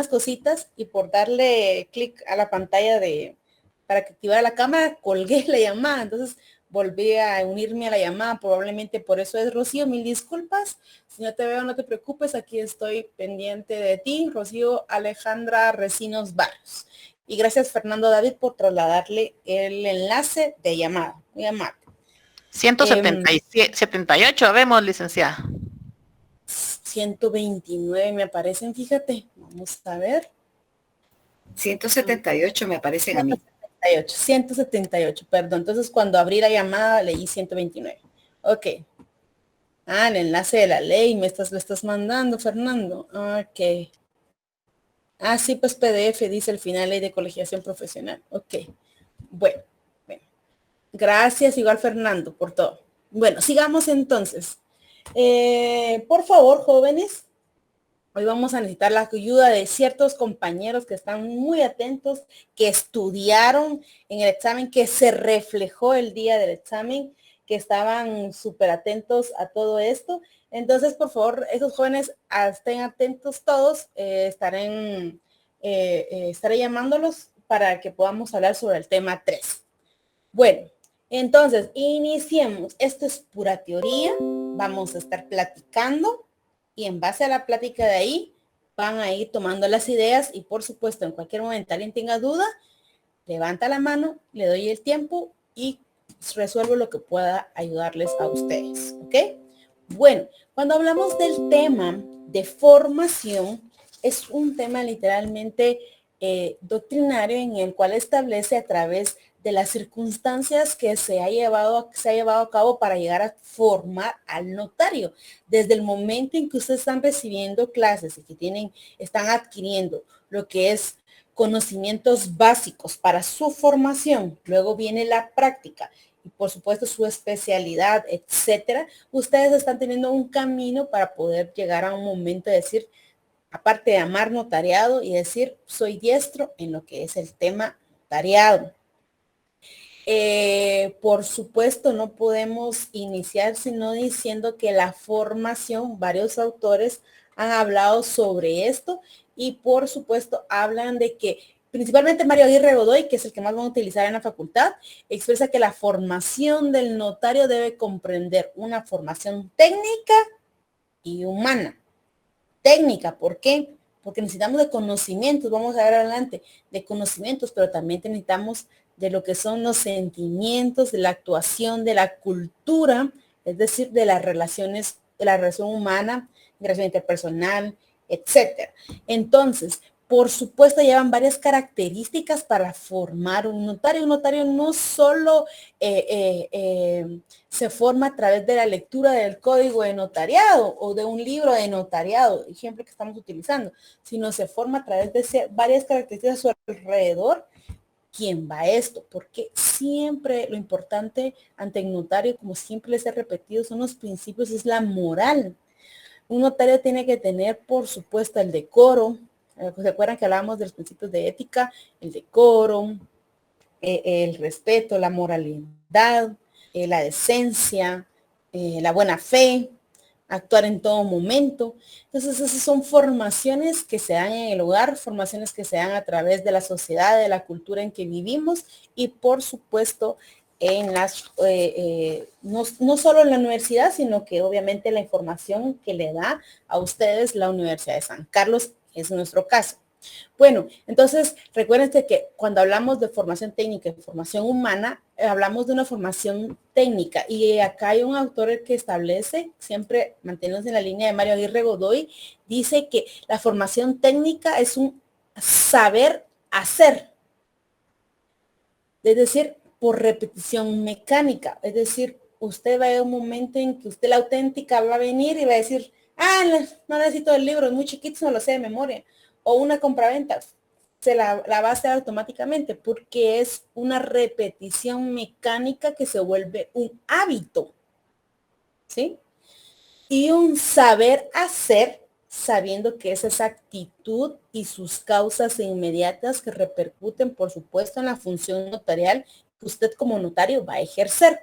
unas cositas y por darle clic a la pantalla para que activara la cámara, colgué la llamada. Entonces volví a unirme a la llamada, probablemente por eso es. Rocío, mil disculpas. Si no te veo, no te preocupes, aquí estoy pendiente de ti. Rocío Alejandra Recinos Barrios. Y gracias Fernando David por trasladarle el enlace de llamada. Muy amable. 178, vemos, licenciada. 129 me aparecen, fíjate. Vamos a ver. 178 me aparecen a mí. 178, perdón. Entonces, cuando abrí la llamada, leí 129. Ok. El enlace de la ley, lo estás mandando, Fernando. Ok. Sí, pues PDF, dice el final, ley de colegiación profesional. Ok. Bueno. Gracias, igual Fernando, por todo. Bueno, sigamos entonces. Por favor, jóvenes, hoy vamos a necesitar la ayuda de ciertos compañeros que están muy atentos, que estudiaron en el examen, que se reflejó el día del examen, que estaban súper atentos a todo esto. Entonces, por favor, esos jóvenes estén atentos todos. Estaré llamándolos para que podamos hablar sobre el tema 3. Bueno, entonces, iniciemos. Esto es pura teoría. Vamos a estar platicando y en base a la plática de ahí van a ir tomando las ideas y por supuesto en cualquier momento alguien tenga duda, levanta la mano, le doy el tiempo y resuelvo lo que pueda ayudarles a ustedes, ¿ok? Bueno, cuando hablamos del tema de formación, es un tema literalmente doctrinario en el cual establece a través de las circunstancias que se ha llevado a cabo para llegar a formar al notario. Desde el momento en que ustedes están recibiendo clases y que están adquiriendo lo que es conocimientos básicos para su formación, luego viene la práctica y por supuesto su especialidad, etcétera, ustedes están teniendo un camino para poder llegar a un momento de decir, aparte de amar notariado y decir, soy diestro en lo que es el tema notariado. Por supuesto, no podemos iniciar sino diciendo que la formación, varios autores han hablado sobre esto y por supuesto hablan de que principalmente Mario Aguirre Godoy, que es el que más van a utilizar en la facultad, expresa que la formación del notario debe comprender una formación técnica y humana. Técnica, ¿por qué? Porque necesitamos de conocimientos, vamos a ver adelante, de conocimientos, pero también necesitamos de lo que son los sentimientos, de la actuación, de la cultura, es decir, de las relaciones, de la relación humana, de la relación interpersonal, etcétera. Entonces, por supuesto, llevan varias características para formar un notario. Un notario no solo se forma a través de la lectura del código de notariado o de un libro de notariado, ejemplo que estamos utilizando, sino se forma a través de varias características a su alrededor. ¿Quién va a esto? Porque siempre lo importante ante el notario, como siempre les he repetido, son los principios, es la moral. Un notario tiene que tener, por supuesto, el decoro. ¿Se acuerdan que hablábamos de los principios de ética? El decoro, el respeto, la moralidad, la decencia, la buena fe, actuar en todo momento. Entonces, esas son formaciones que se dan en el hogar, formaciones que se dan a través de la sociedad, de la cultura en que vivimos y, por supuesto, en no solo en la universidad, sino que obviamente la información que le da a ustedes la Universidad de San Carlos es nuestro caso. Bueno, entonces recuérdense que cuando hablamos de formación técnica y formación humana, hablamos de una formación técnica y acá hay un autor que establece, siempre manteniéndose en la línea de Mario Aguirre Godoy, dice que la formación técnica es un saber hacer, es decir, por repetición mecánica, es decir, usted va a ver un momento en que usted la auténtica va a venir y va a decir, no necesito el libro, es muy chiquito, no lo sé de memoria. O una compraventa, se la va a hacer automáticamente porque es una repetición mecánica que se vuelve un hábito, ¿sí? Y un saber hacer sabiendo que es esa actitud y sus causas inmediatas que repercuten, por supuesto, en la función notarial que usted como notario va a ejercer.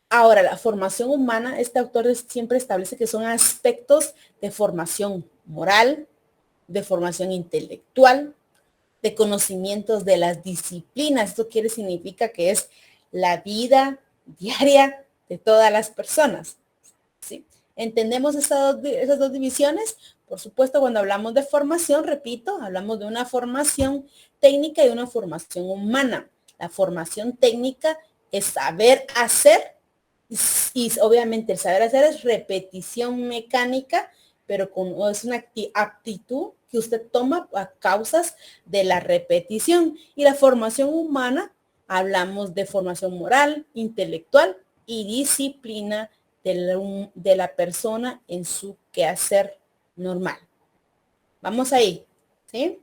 Ahora, la formación humana, este autor siempre establece que son aspectos de formación moral, de formación intelectual, de conocimientos de las disciplinas. Esto significa que es la vida diaria de todas las personas, ¿sí? ¿Entendemos esas dos divisiones? Por supuesto, cuando hablamos de formación, repito, hablamos de una formación técnica y una formación humana. La formación técnica es saber hacer y obviamente el saber hacer es repetición mecánica, pero es una aptitud que usted toma a causas de la repetición. Y la formación humana, hablamos de formación moral, intelectual y disciplina de la persona en su quehacer normal. Vamos ahí, ¿sí?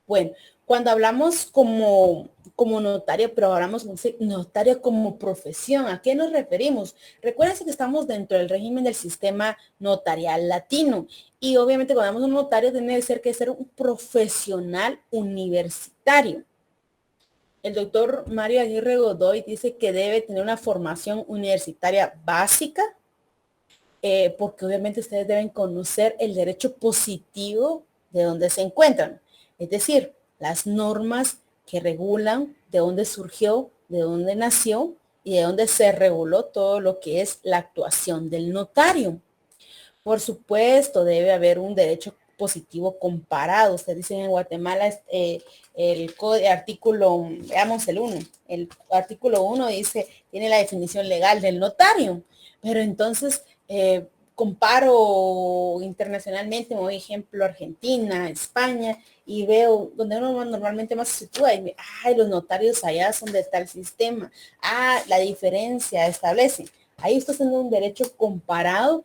Bueno, cuando hablamos como notario, pero hablamos notario como profesión, ¿a qué nos referimos? Recuérdense que estamos dentro del régimen del sistema notarial latino y obviamente cuando hablamos de un notario tiene que ser un profesional universitario. El doctor Mario Aguirre Godoy dice que debe tener una formación universitaria básica, porque obviamente ustedes deben conocer el derecho positivo de donde se encuentran. Es decir, las normas que regulan de dónde surgió, de dónde nació y de dónde se reguló todo lo que es la actuación del notario. Por supuesto, debe haber un derecho positivo comparado. Ustedes dicen en Guatemala el artículo, veamos el 1. El artículo 1 dice, tiene la definición legal del notario. Pero entonces, comparo internacionalmente, me doy ejemplo Argentina, España, y veo donde uno normalmente más se sitúa y los notarios allá son de tal sistema. La diferencia establece. Ahí está haciendo un derecho comparado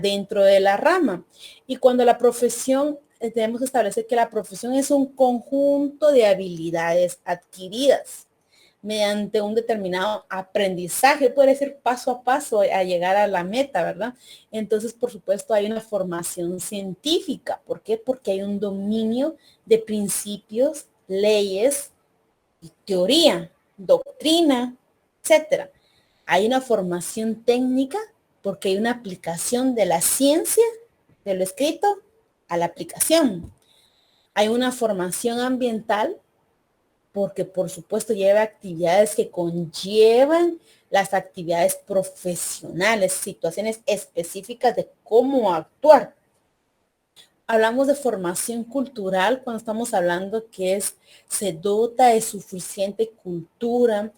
dentro de la rama. Y cuando la profesión, tenemos que establecer que la profesión es un conjunto de habilidades adquiridas mediante un determinado aprendizaje, puede ser paso a paso a llegar a la meta, ¿verdad? Entonces, por supuesto, hay una formación científica. ¿Por qué? Porque hay un dominio de principios, leyes, teoría, doctrina, etcétera. Hay una formación técnica porque hay una aplicación de la ciencia, de lo escrito, a la aplicación. Hay una formación ambiental porque por supuesto lleva actividades que conllevan las actividades profesionales, situaciones específicas de cómo actuar. Hablamos de formación cultural cuando estamos hablando que se dota de suficiente cultura.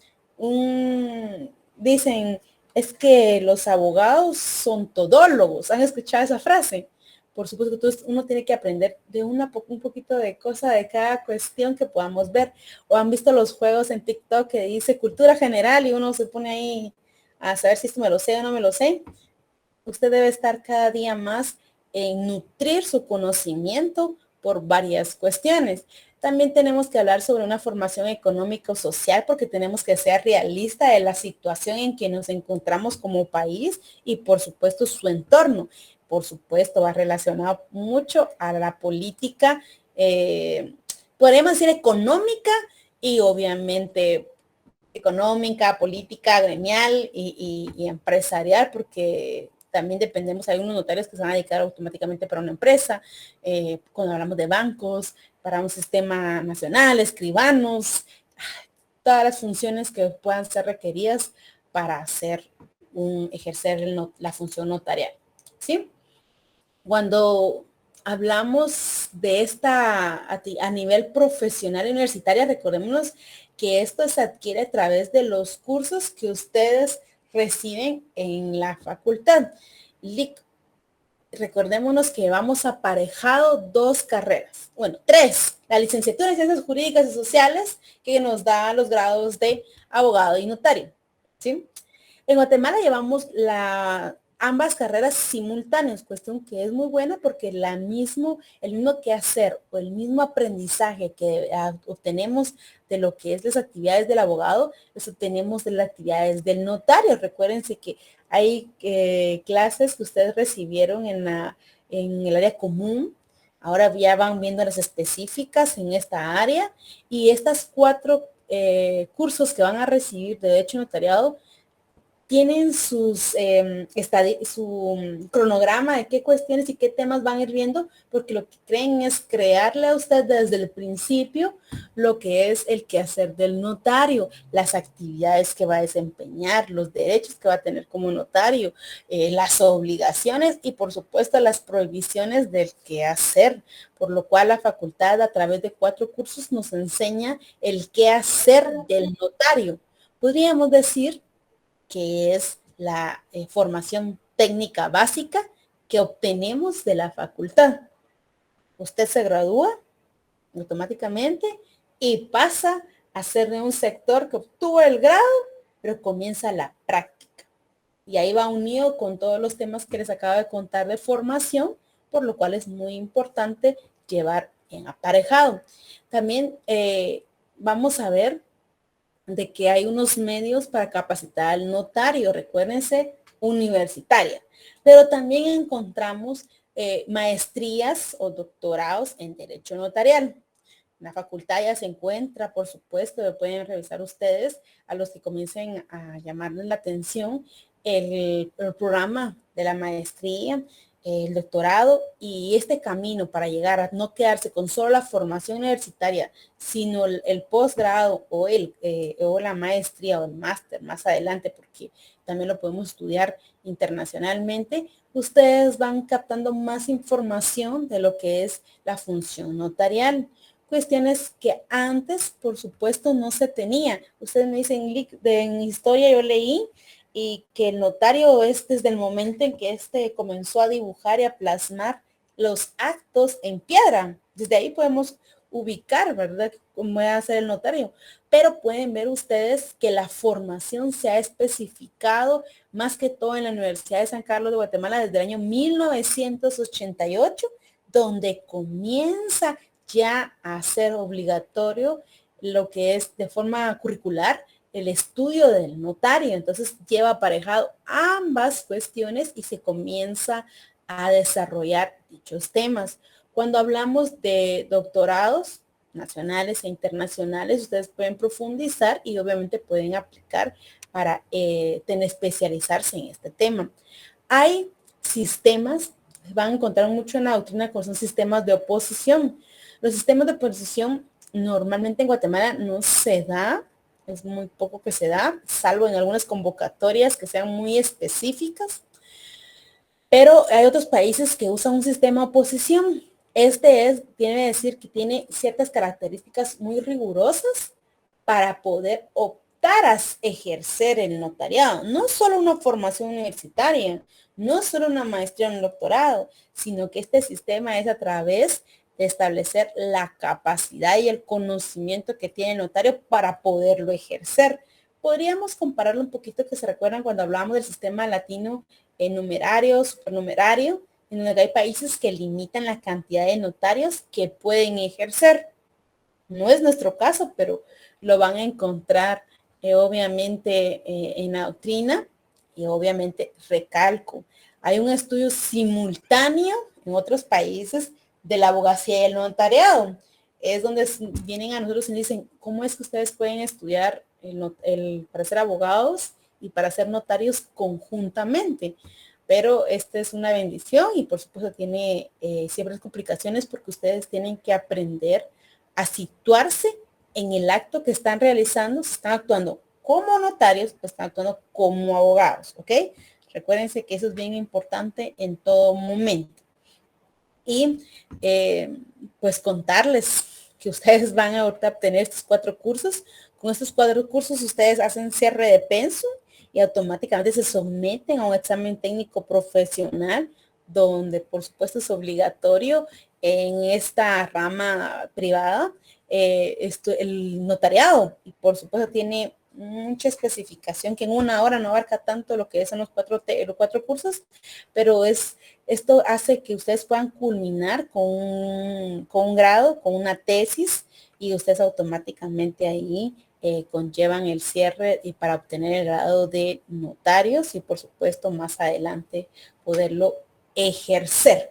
Dicen, es que los abogados son todólogos. ¿Han escuchado esa frase? Por supuesto, entonces uno tiene que aprender de un poquito de cosa de cada cuestión que podamos ver. O han visto los juegos en TikTok que dice cultura general y uno se pone ahí a saber si esto me lo sé o no me lo sé. Usted debe estar cada día más en nutrir su conocimiento por varias cuestiones. También tenemos que hablar sobre una formación económico-social porque tenemos que ser realistas de la situación en que nos encontramos como país y por supuesto su entorno. Por supuesto va relacionado mucho a la política, podemos decir económica y obviamente económica, política, gremial y empresarial, porque también dependemos, hay unos notarios que se van a dedicar automáticamente para una empresa, cuando hablamos de bancos, para un sistema nacional, escribanos, todas las funciones que puedan ser requeridas para ejercer la función notarial, ¿sí? Cuando hablamos de a nivel profesional universitario, recordémonos que esto se adquiere a través de los cursos que ustedes reciben en la facultad. Recordémonos que vamos aparejado 2 carreras, bueno, 3, la licenciatura en Ciencias Jurídicas y Sociales, que nos da los grados de abogado y notario, ¿sí? En Guatemala llevamos ambas carreras simultáneas, cuestión que es muy buena porque el mismo quehacer o el mismo aprendizaje que obtenemos de lo que es las actividades del abogado, los obtenemos de las actividades del notario. Recuérdense que hay clases que ustedes recibieron en el área común, ahora ya van viendo las específicas en esta área y estas 4 cursos que van a recibir de derecho notariado tienen su cronograma de qué cuestiones y qué temas van a ir viendo, porque lo que creen es crearle a usted desde el principio lo que es el quehacer del notario, las actividades que va a desempeñar, los derechos que va a tener como notario, las obligaciones y por supuesto las prohibiciones del quehacer, por lo cual la facultad a través de 4 cursos nos enseña el quehacer del notario. Podríamos decir que es la formación técnica básica que obtenemos de la facultad. Usted se gradúa automáticamente y pasa a ser de un sector que obtuvo el grado, pero comienza la práctica. Y ahí va unido con todos los temas que les acabo de contar de formación, por lo cual es muy importante llevar en aparejado. También vamos a ver de que hay unos medios para capacitar al notario, recuérdense, universitaria, pero también encontramos maestrías o doctorados en derecho notarial. La facultad ya se encuentra, por supuesto, pueden revisar ustedes a los que comiencen a llamarles la atención el programa de la maestría, el doctorado y este camino para llegar a no quedarse con solo la formación universitaria, sino el posgrado o la maestría o el máster más adelante, porque también lo podemos estudiar internacionalmente. Ustedes van captando más información de lo que es la función notarial. Cuestiones que antes, por supuesto, no se tenía. Ustedes me dicen, en historia yo leí y que el notario es desde el momento en que comenzó a dibujar y a plasmar los actos en piedra. Desde ahí podemos ubicar, ¿verdad?, cómo va a ser el notario. Pero pueden ver ustedes que la formación se ha especificado más que todo en la Universidad de San Carlos de Guatemala desde el año 1988, donde comienza ya a ser obligatorio lo que es de forma curricular el estudio del notario. Entonces lleva aparejado ambas cuestiones y se comienza a desarrollar dichos temas. Cuando hablamos de doctorados nacionales e internacionales, ustedes pueden profundizar y obviamente pueden aplicar para especializarse en este tema. Hay sistemas, van a encontrar mucho en la doctrina, que son sistemas de oposición. Los sistemas de oposición normalmente en Guatemala no se da, es muy poco que se da, salvo en algunas convocatorias que sean muy específicas, pero hay otros países que usan un sistema de oposición. Tiene que decir que tiene ciertas características muy rigurosas para poder optar a ejercer el notariado. No solo una formación universitaria, no solo una maestría o un doctorado, sino que este sistema es a través de establecer la capacidad y el conocimiento que tiene el notario para poderlo ejercer. Podríamos compararlo un poquito, que se recuerdan cuando hablábamos del sistema latino numerario, supernumerario, en donde hay países que limitan la cantidad de notarios que pueden ejercer. No es nuestro caso, pero lo van a encontrar obviamente en la doctrina y obviamente recalco. Hay un estudio simultáneo en otros países de la abogacía y el notariado. Es donde vienen a nosotros y dicen, ¿cómo es que ustedes pueden estudiar para ser abogados y para ser notarios conjuntamente? Pero esta es una bendición y por supuesto tiene siempre complicaciones porque ustedes tienen que aprender a situarse en el acto que están realizando. Si están actuando como notarios, pues están actuando como abogados, ¿ok? Recuérdense que eso es bien importante en todo momento. Y pues contarles que ustedes van a obtener estos 4 cursos. Con estos 4 cursos ustedes hacen cierre de pensum y automáticamente se someten a un examen técnico profesional, donde por supuesto es obligatorio en esta rama privada el notariado, y por supuesto tiene mucha especificación que en una hora no abarca tanto lo que son los 4 cursos, pero esto hace que ustedes puedan culminar con un grado, con una tesis, y ustedes automáticamente ahí conllevan el cierre y para obtener el grado de notarios y por supuesto más adelante poderlo ejercer.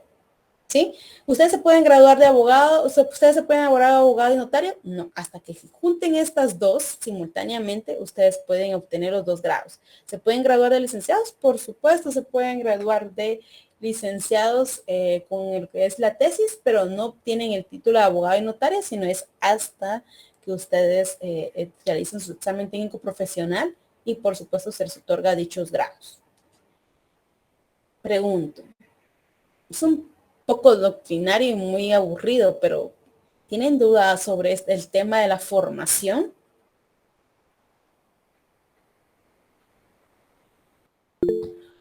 ¿Sí? ¿Ustedes se pueden graduar de abogado? ¿Ustedes se pueden graduar de abogado y notario? No, hasta que junten estas dos simultáneamente, ustedes pueden obtener los 2 grados. ¿Se pueden graduar de licenciados? Por supuesto, se pueden graduar de licenciados con el que es la tesis, pero no obtienen el título de abogado y notario, sino es hasta que ustedes realicen su examen técnico profesional y por supuesto se les otorga dichos grados. Pregunto, es un poco doctrinario y muy aburrido, pero ¿tienen dudas sobre el tema de la formación?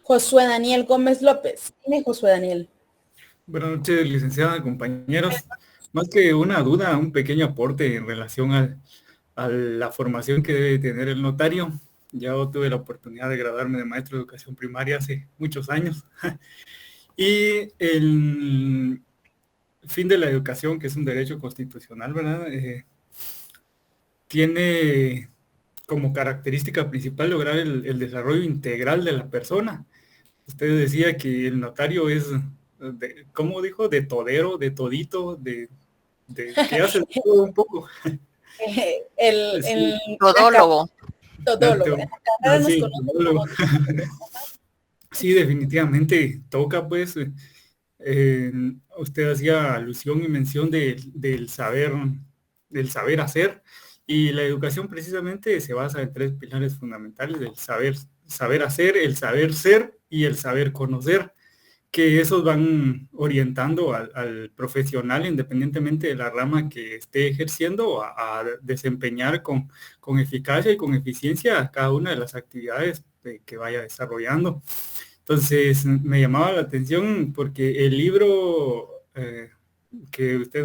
Josué Daniel Gómez López. Dime, Josué Daniel. Buenas noches, licenciada, compañeros. Más que una duda, un pequeño aporte en relación a la formación que debe tener el notario. Ya yo tuve la oportunidad de graduarme de maestro de educación primaria hace muchos años. Y el fin de la educación, que es un derecho constitucional, ¿verdad? Tiene como característica principal lograr el desarrollo integral de la persona. Usted decía que el notario es, ¿cómo dijo? De todero, de todito, que hace todo un poco. Sí, Todólogo. Todólogo. En la carrera nos sí, conocen como sí, definitivamente toca, pues, usted hacía alusión y mención del saber hacer, y la educación precisamente se basa en 3 pilares fundamentales: el saber hacer, el saber ser y el saber conocer, que esos van orientando al profesional, independientemente de la rama que esté ejerciendo, a desempeñar con eficacia y con eficiencia cada una de las actividades que vaya desarrollando. Entonces, me llamaba la atención porque el libro que usted,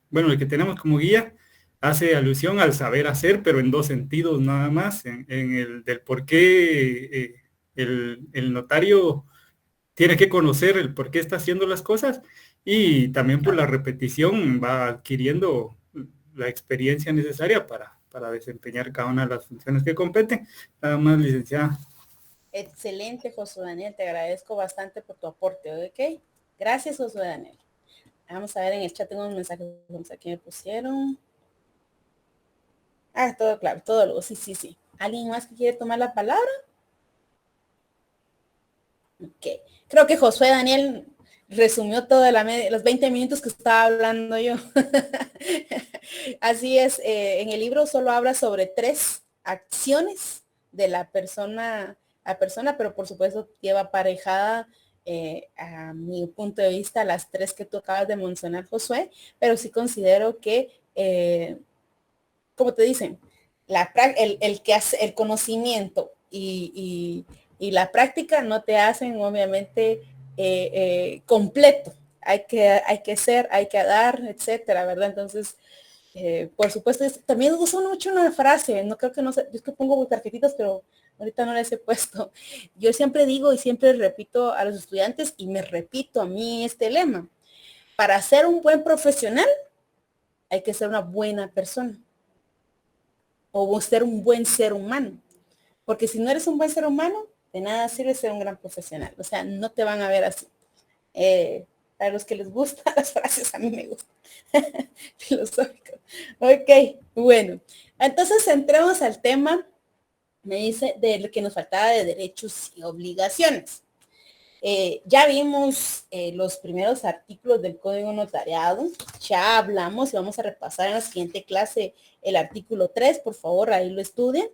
bueno, el que tenemos como guía, hace alusión al saber hacer, pero en 2 sentidos nada más, en el del por qué el notario tiene que conocer el por qué está haciendo las cosas, y también por la repetición va adquiriendo la experiencia necesaria para desempeñar cada una de las funciones que competen. Nada más, licenciada. Excelente, Josué Daniel. Te agradezco bastante por tu aporte, ¿ok? Gracias, Josué Daniel. Vamos a ver en el chat, tengo unos mensajes aquí me pusieron. Ah, todo claro, todo luego. Sí. ¿Alguien más que quiere tomar la palabra? Ok. Creo que Josué Daniel resumió toda los 20 minutos que estaba hablando yo. Así es, en el libro solo habla sobre 3 acciones de la persona, pero por supuesto lleva aparejada a mi punto de vista las 3 que tú acabas de mencionar, Josué, pero sí considero que, como te dicen, el que hace el conocimiento y la práctica no te hacen obviamente completo. Hay que ser, hay que dar, etcétera, ¿verdad? Entonces, por supuesto, también uso mucho una frase, no creo que no sé, yo es que pongo tarjetitas, pero ahorita no les he puesto. Yo siempre digo y siempre repito a los estudiantes y me repito a mí este lema: para ser un buen profesional hay que ser una buena persona o ser un buen ser humano. Porque si no eres un buen ser humano, de nada sirve ser un gran profesional. O sea, no te van a ver así. Para los que les gustan las frases, a mí me gustan. Filosófico. Ok, bueno. Entonces entremos al tema, me dice, de lo que nos faltaba de derechos y obligaciones. Ya vimos los primeros artículos del Código Notariado, ya hablamos y vamos a repasar en la siguiente clase el artículo 3, por favor, ahí lo estudien.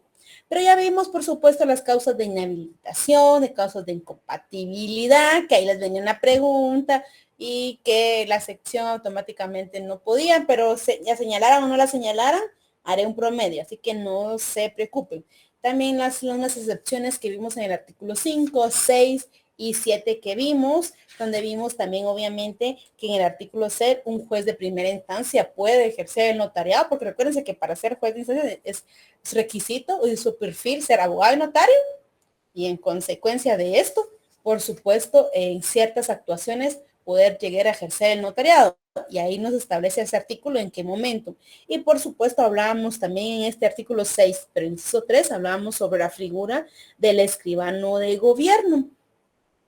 Pero ya vimos, por supuesto, las causas de inhabilitación, de causas de incompatibilidad, que ahí les venía una pregunta y que la sección automáticamente no podían, pero ya señalaran o no la señalaran, haré un promedio, así que no se preocupen. También las excepciones que vimos en el artículo 5, 6 y 7 que vimos, donde vimos también obviamente que en el artículo 6 un juez de primera instancia puede ejercer el notariado, porque recuérdense que para ser juez de instancia es requisito de su perfil ser abogado y notario, y en consecuencia de esto, por supuesto, en ciertas actuaciones poder llegar a ejercer el notariado. Y ahí nos establece ese artículo en qué momento. Y por supuesto hablábamos también en este artículo 6, pero en inciso 3 hablábamos sobre la figura del escribano de gobierno,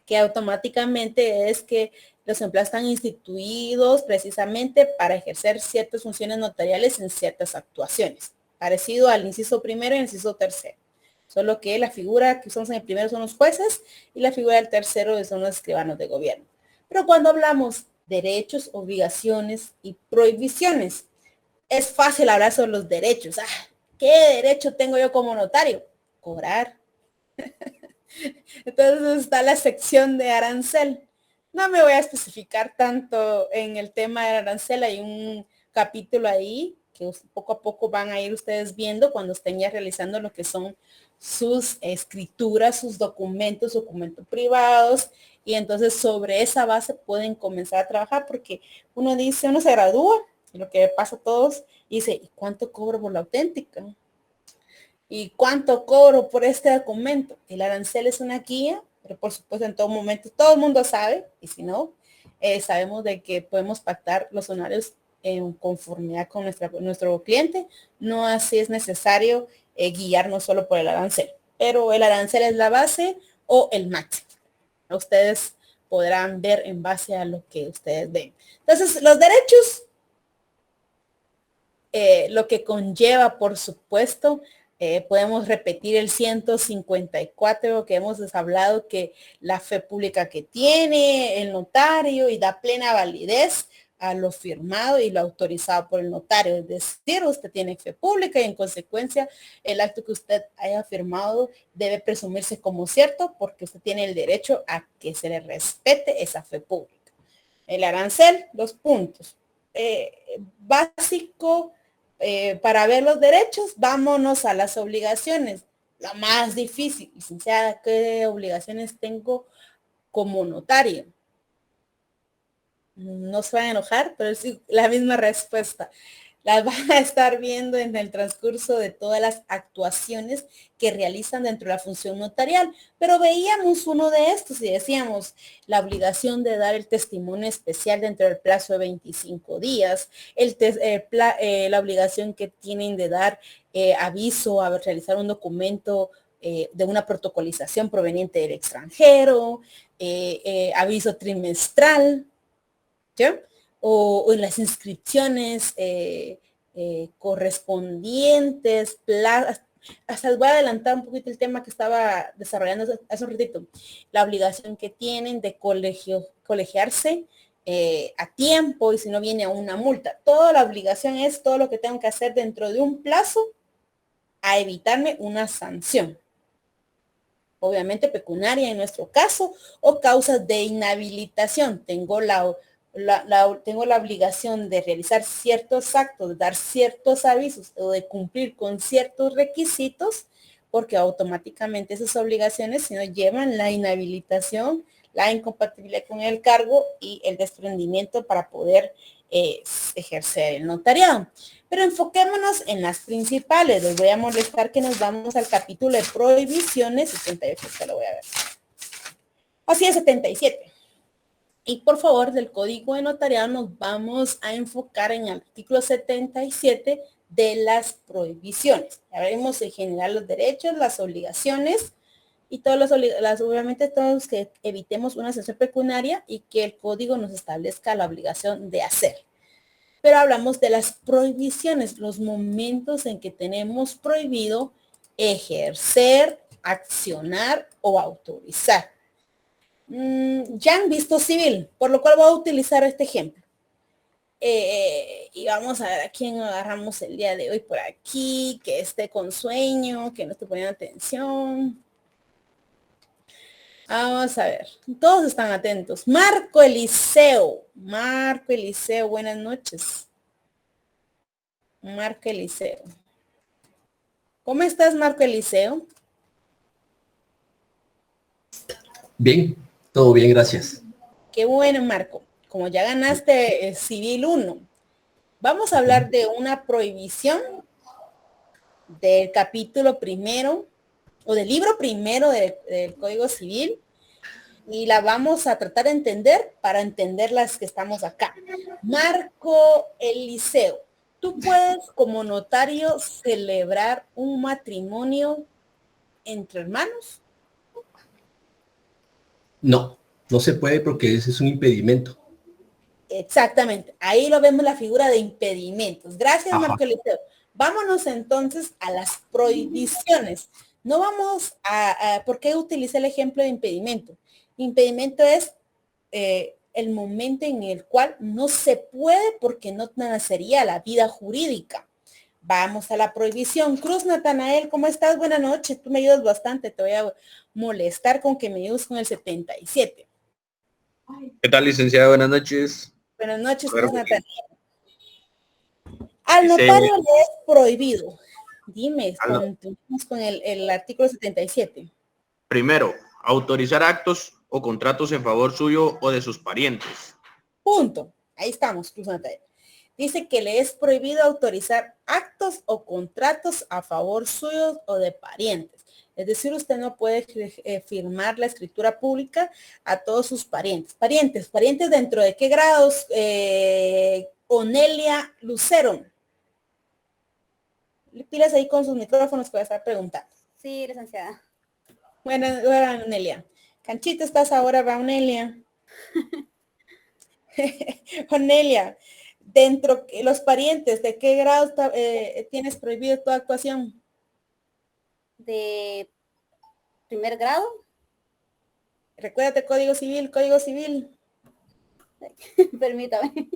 que automáticamente es que los empleados están instituidos precisamente para ejercer ciertas funciones notariales en ciertas actuaciones, parecido al inciso primero y el inciso tercero. Solo que la figura que usamos en el primero son los jueces y la figura del tercero son los escribanos de gobierno. Pero cuando hablamos derechos, obligaciones y prohibiciones, es fácil hablar sobre los derechos. ¿Qué derecho tengo yo como notario? Cobrar. Entonces está la sección de arancel. No me voy a especificar tanto en el tema del arancel. Hay un capítulo ahí que poco a poco van a ir ustedes viendo cuando estén ya realizando lo que son sus escrituras, sus documentos privados, y entonces sobre esa base pueden comenzar a trabajar, porque uno dice, uno se gradúa, y lo que pasa a todos, dice, ¿y cuánto cobro por la auténtica? ¿Y cuánto cobro por este documento? El arancel es una guía, pero por supuesto en todo momento todo el mundo sabe, y si no, sabemos de que podemos pactar los honorarios en conformidad con nuestro cliente. No así es necesario guiarnos solo por el arancel, pero el arancel es la base o el máximo. Ustedes podrán ver en base a lo que ustedes ven. Entonces, los derechos, lo que conlleva, por supuesto, podemos repetir el 154 que hemos hablado, que la fe pública que tiene el notario y da plena validez a lo firmado y lo autorizado por el notario. Es decir, usted tiene fe pública y en consecuencia el acto que usted haya firmado debe presumirse como cierto, porque usted tiene el derecho a que se le respete esa fe pública. El arancel, los puntos. Básico. Para ver los derechos, vámonos a las obligaciones. Lo más difícil, licenciada, ¿qué obligaciones tengo como notario? No se van a enojar, pero es la misma respuesta. Las van a estar viendo en el transcurso de todas las actuaciones que realizan dentro de la función notarial. Pero veíamos uno de estos y decíamos la obligación de dar el testimonio especial dentro del plazo de 25 días, la obligación que tienen de dar aviso a realizar un documento de una protocolización proveniente del extranjero, aviso trimestral, ¿sí? O en las inscripciones correspondientes, hasta les voy a adelantar un poquito el tema que estaba desarrollando hace un ratito, la obligación que tienen de colegiarse a tiempo, y si no viene a una multa. Toda la obligación es todo lo que tengo que hacer dentro de un plazo a evitarme una sanción, obviamente pecuniaria en nuestro caso, o causas de inhabilitación. Tengo tengo la obligación de realizar ciertos actos, de dar ciertos avisos o de cumplir con ciertos requisitos, porque automáticamente esas obligaciones si no llevan la inhabilitación, la incompatibilidad con el cargo y el desprendimiento para poder ejercer el notariado. Pero enfoquémonos en las principales. Les voy a molestar que nos vamos al capítulo de prohibiciones, 78, que lo voy a ver. Así es, 77. Y por favor, del Código de Notariado nos vamos a enfocar en el artículo 77 de las prohibiciones. Ya veremos en general los derechos, las obligaciones y todos obviamente todos que evitemos una sanción pecuniaria y que el código nos establezca la obligación de hacer. Pero hablamos de las prohibiciones, los momentos en que tenemos prohibido ejercer, accionar o autorizar. Ya han visto civil, por lo cual voy a utilizar este ejemplo. Y vamos a ver a quién agarramos el día de hoy por aquí, que esté con sueño, que no esté poniendo atención. Vamos a ver, todos están atentos. Marco Eliseo, buenas noches. Marco Eliseo. ¿Cómo estás, Marco Eliseo? Bien, todo bien, gracias. Qué bueno, Marco. Como ya ganaste Civil 1, vamos a hablar de una prohibición del capítulo primero o del libro primero del Código Civil, y la vamos a tratar de entender para entender las que estamos acá. Marco Eliseo, ¿tú puedes como notario celebrar un matrimonio entre hermanos? No. No se puede porque ese es un impedimento. Exactamente, ahí lo vemos la figura de impedimentos. Gracias, Ajá. Marco Eliseo. Vámonos entonces a las prohibiciones. No vamos ¿por qué utilicé el ejemplo de impedimento? Impedimento es el momento en el cual no se puede porque no nacería la vida jurídica. Vamos a la prohibición. Cruz Natanael, ¿cómo estás? Buenas noches. Tú me ayudas bastante. Te voy a molestar con que me ayudes con el 77. ¿Qué tal, licenciada? Buenas noches. Buenas noches, Claro Cruz que sí. Natanael. Al Dice, notario le es prohibido. Dime, Al- continuamos con el artículo 77. primero, autorizar actos o contratos en favor suyo o de sus parientes. Punto. Ahí estamos, Cruz Natanael. Dice que le es prohibido autorizar actos o contratos a favor suyo o de parientes. Es decir, usted no puede firmar la escritura pública a todos sus parientes. Parientes dentro de qué grados, Onelia Lucero. Pilas ahí con sus micrófonos que voy a estar preguntando. Sí, licenciada. Buenas, Onelia. Canchita, ¿estás ahora, va, Onelia? Onelia, dentro de los parientes, ¿de qué grado tienes prohibido toda actuación? De primer grado. Recuérdate, Código Civil. Permítame.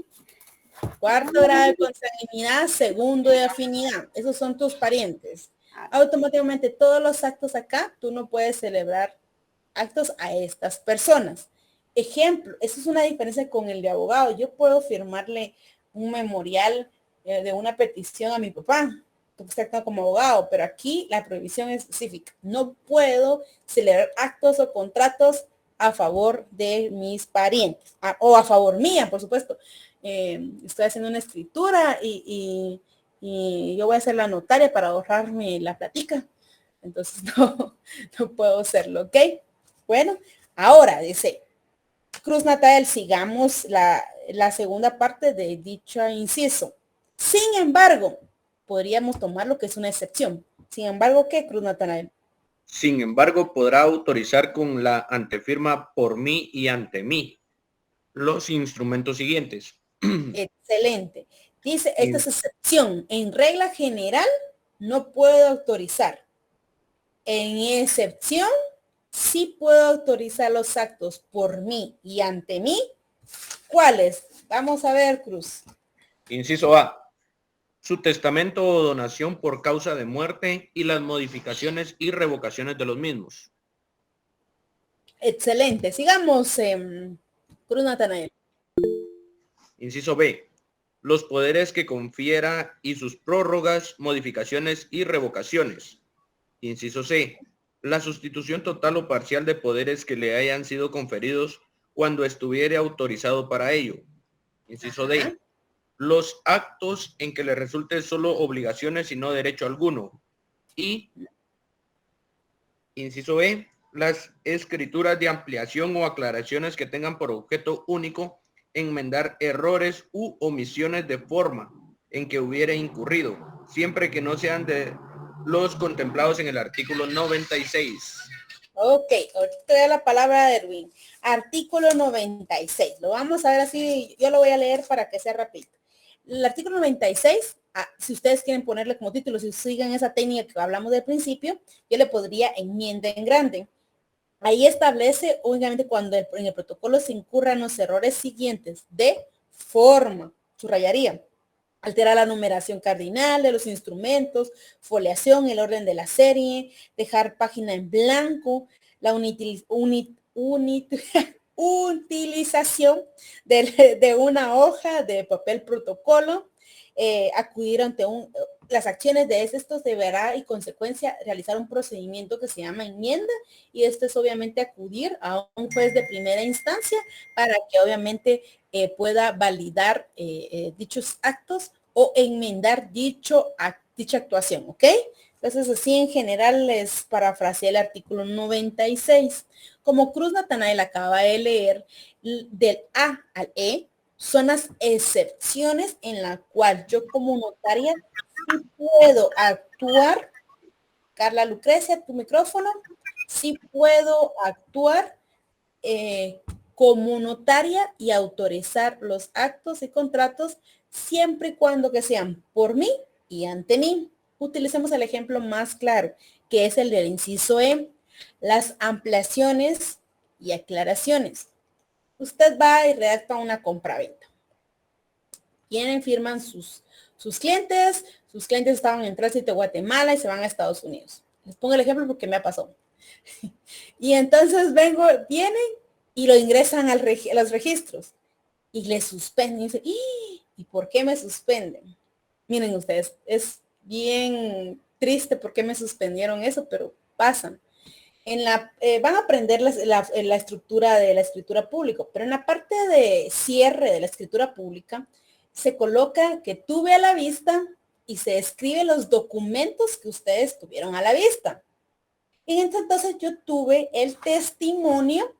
Cuarto grado de consanguinidad, segundo de afinidad. Esos son tus parientes. Automáticamente todos los actos acá, tú no puedes celebrar actos a estas personas. Ejemplo, eso es una diferencia con el de abogado. Yo puedo firmarle un memorial de una petición a mi papá, porque está acá como abogado, pero aquí la prohibición es específica. No puedo celebrar actos o contratos a favor de mis parientes, o a favor mía, por supuesto. Estoy haciendo una escritura y yo voy a ser la notaria para ahorrarme la platica. Entonces no puedo hacerlo, ¿ok? Bueno, ahora dice Cruz Natal, sigamos la segunda parte de dicho inciso. Sin embargo, podríamos tomar lo que es una excepción. Sin embargo, ¿qué, Cruz Natal? Sin embargo, podrá autorizar con la antefirma por mí y ante mí los instrumentos siguientes. Excelente. Dice, esta es excepción. En regla general, no puedo autorizar. En excepción, sí puedo autorizar los actos por mí y ante mí. ¿Cuáles? Vamos a ver, Cruz. Inciso A. Su testamento o donación por causa de muerte y las modificaciones y revocaciones de los mismos. Excelente. Sigamos, Cruz Natanael. Inciso B. Los poderes que confiera y sus prórrogas, modificaciones y revocaciones. Inciso C. La sustitución total o parcial de poderes que le hayan sido conferidos cuando estuviere autorizado para ello. Inciso D. Los actos en que le resulte solo obligaciones y no derecho alguno. Y, inciso B, las escrituras de ampliación o aclaraciones que tengan por objeto único enmendar errores u omisiones de forma en que hubiera incurrido, siempre que no sean de los contemplados en el artículo 96. Ok, ahorita te doy la palabra a Erwin. Artículo 96. Lo vamos a ver así, yo lo voy a leer para que sea rápido. El artículo 96, si ustedes quieren ponerle como título, si sigan esa técnica que hablamos del principio, yo le podría enmienda en grande. Ahí establece, obviamente, cuando en el protocolo se incurran los errores siguientes de forma, subrayaría, alterar la numeración cardinal de los instrumentos, foliación, el orden de la serie, dejar página en blanco, la utilización de una hoja de papel protocolo, acudir ante las acciones de estos deberá y consecuencia realizar un procedimiento que se llama enmienda, y esto es obviamente acudir a un juez de primera instancia para que obviamente pueda validar dichos actos o enmendar dicha actuación, ¿ok? Entonces, así en general les parafraseé el artículo 96. Como Cruz Natanael acaba de leer, del A al E, son las excepciones en la cual yo como notaria sí puedo actuar. Carla Lucrecia, tu micrófono. Sí puedo actuar como notaria y autorizar los actos y contratos siempre y cuando que sean por mí y ante mí. Utilicemos el ejemplo más claro, que es el del inciso E, las ampliaciones y aclaraciones. Usted va y redacta una compraventa. Vienen, firman sus clientes estaban en tránsito de Guatemala y se van a Estados Unidos. Les pongo el ejemplo porque me ha pasado. Y entonces vienen y lo ingresan a los registros y le suspenden. Y dicen, ¿y por qué me suspenden? Miren ustedes, es bien triste por qué me suspendieron eso, pero pasan. Van a aprender la estructura de la escritura pública, pero en la parte de cierre de la escritura pública se coloca que tuve a la vista y se escriben los documentos que ustedes tuvieron a la vista. Y entonces yo tuve el testimonio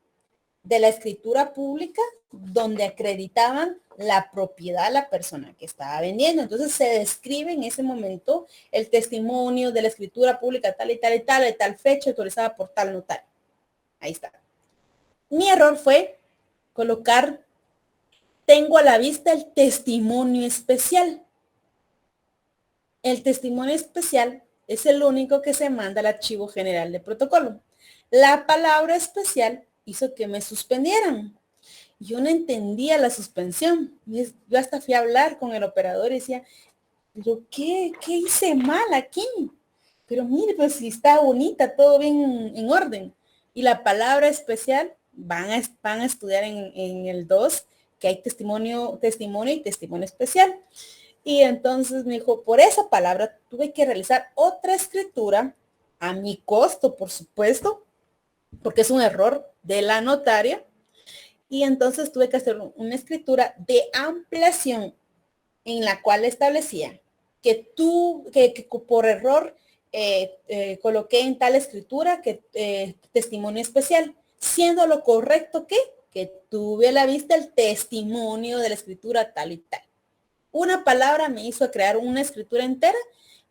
de la escritura pública donde acreditaban la propiedad a la persona que estaba vendiendo. Entonces se describe en ese momento el testimonio de la escritura pública tal y tal y tal, de tal fecha autorizada por tal notario. Ahí está. Mi error fue colocar, tengo a la vista el testimonio especial. El testimonio especial es el único que se manda al archivo general de protocolo. La palabra especial hizo que me suspendieran. Yo no entendía la suspensión. Yo hasta fui a hablar con el operador y decía, ¿pero qué hice mal aquí? Pero mire, pues si está bonita, todo bien en orden. Y la palabra especial van a estudiar en el 2, que hay testimonio y testimonio especial. Y entonces me dijo, por esa palabra tuve que realizar otra escritura a mi costo, por supuesto, porque es un error de la notaria. Y entonces tuve que hacer una escritura de ampliación en la cual establecía que por error coloqué en tal escritura que testimonio especial, siendo lo correcto que tuve a la vista el testimonio de la escritura tal y tal. Una palabra me hizo crear una escritura entera,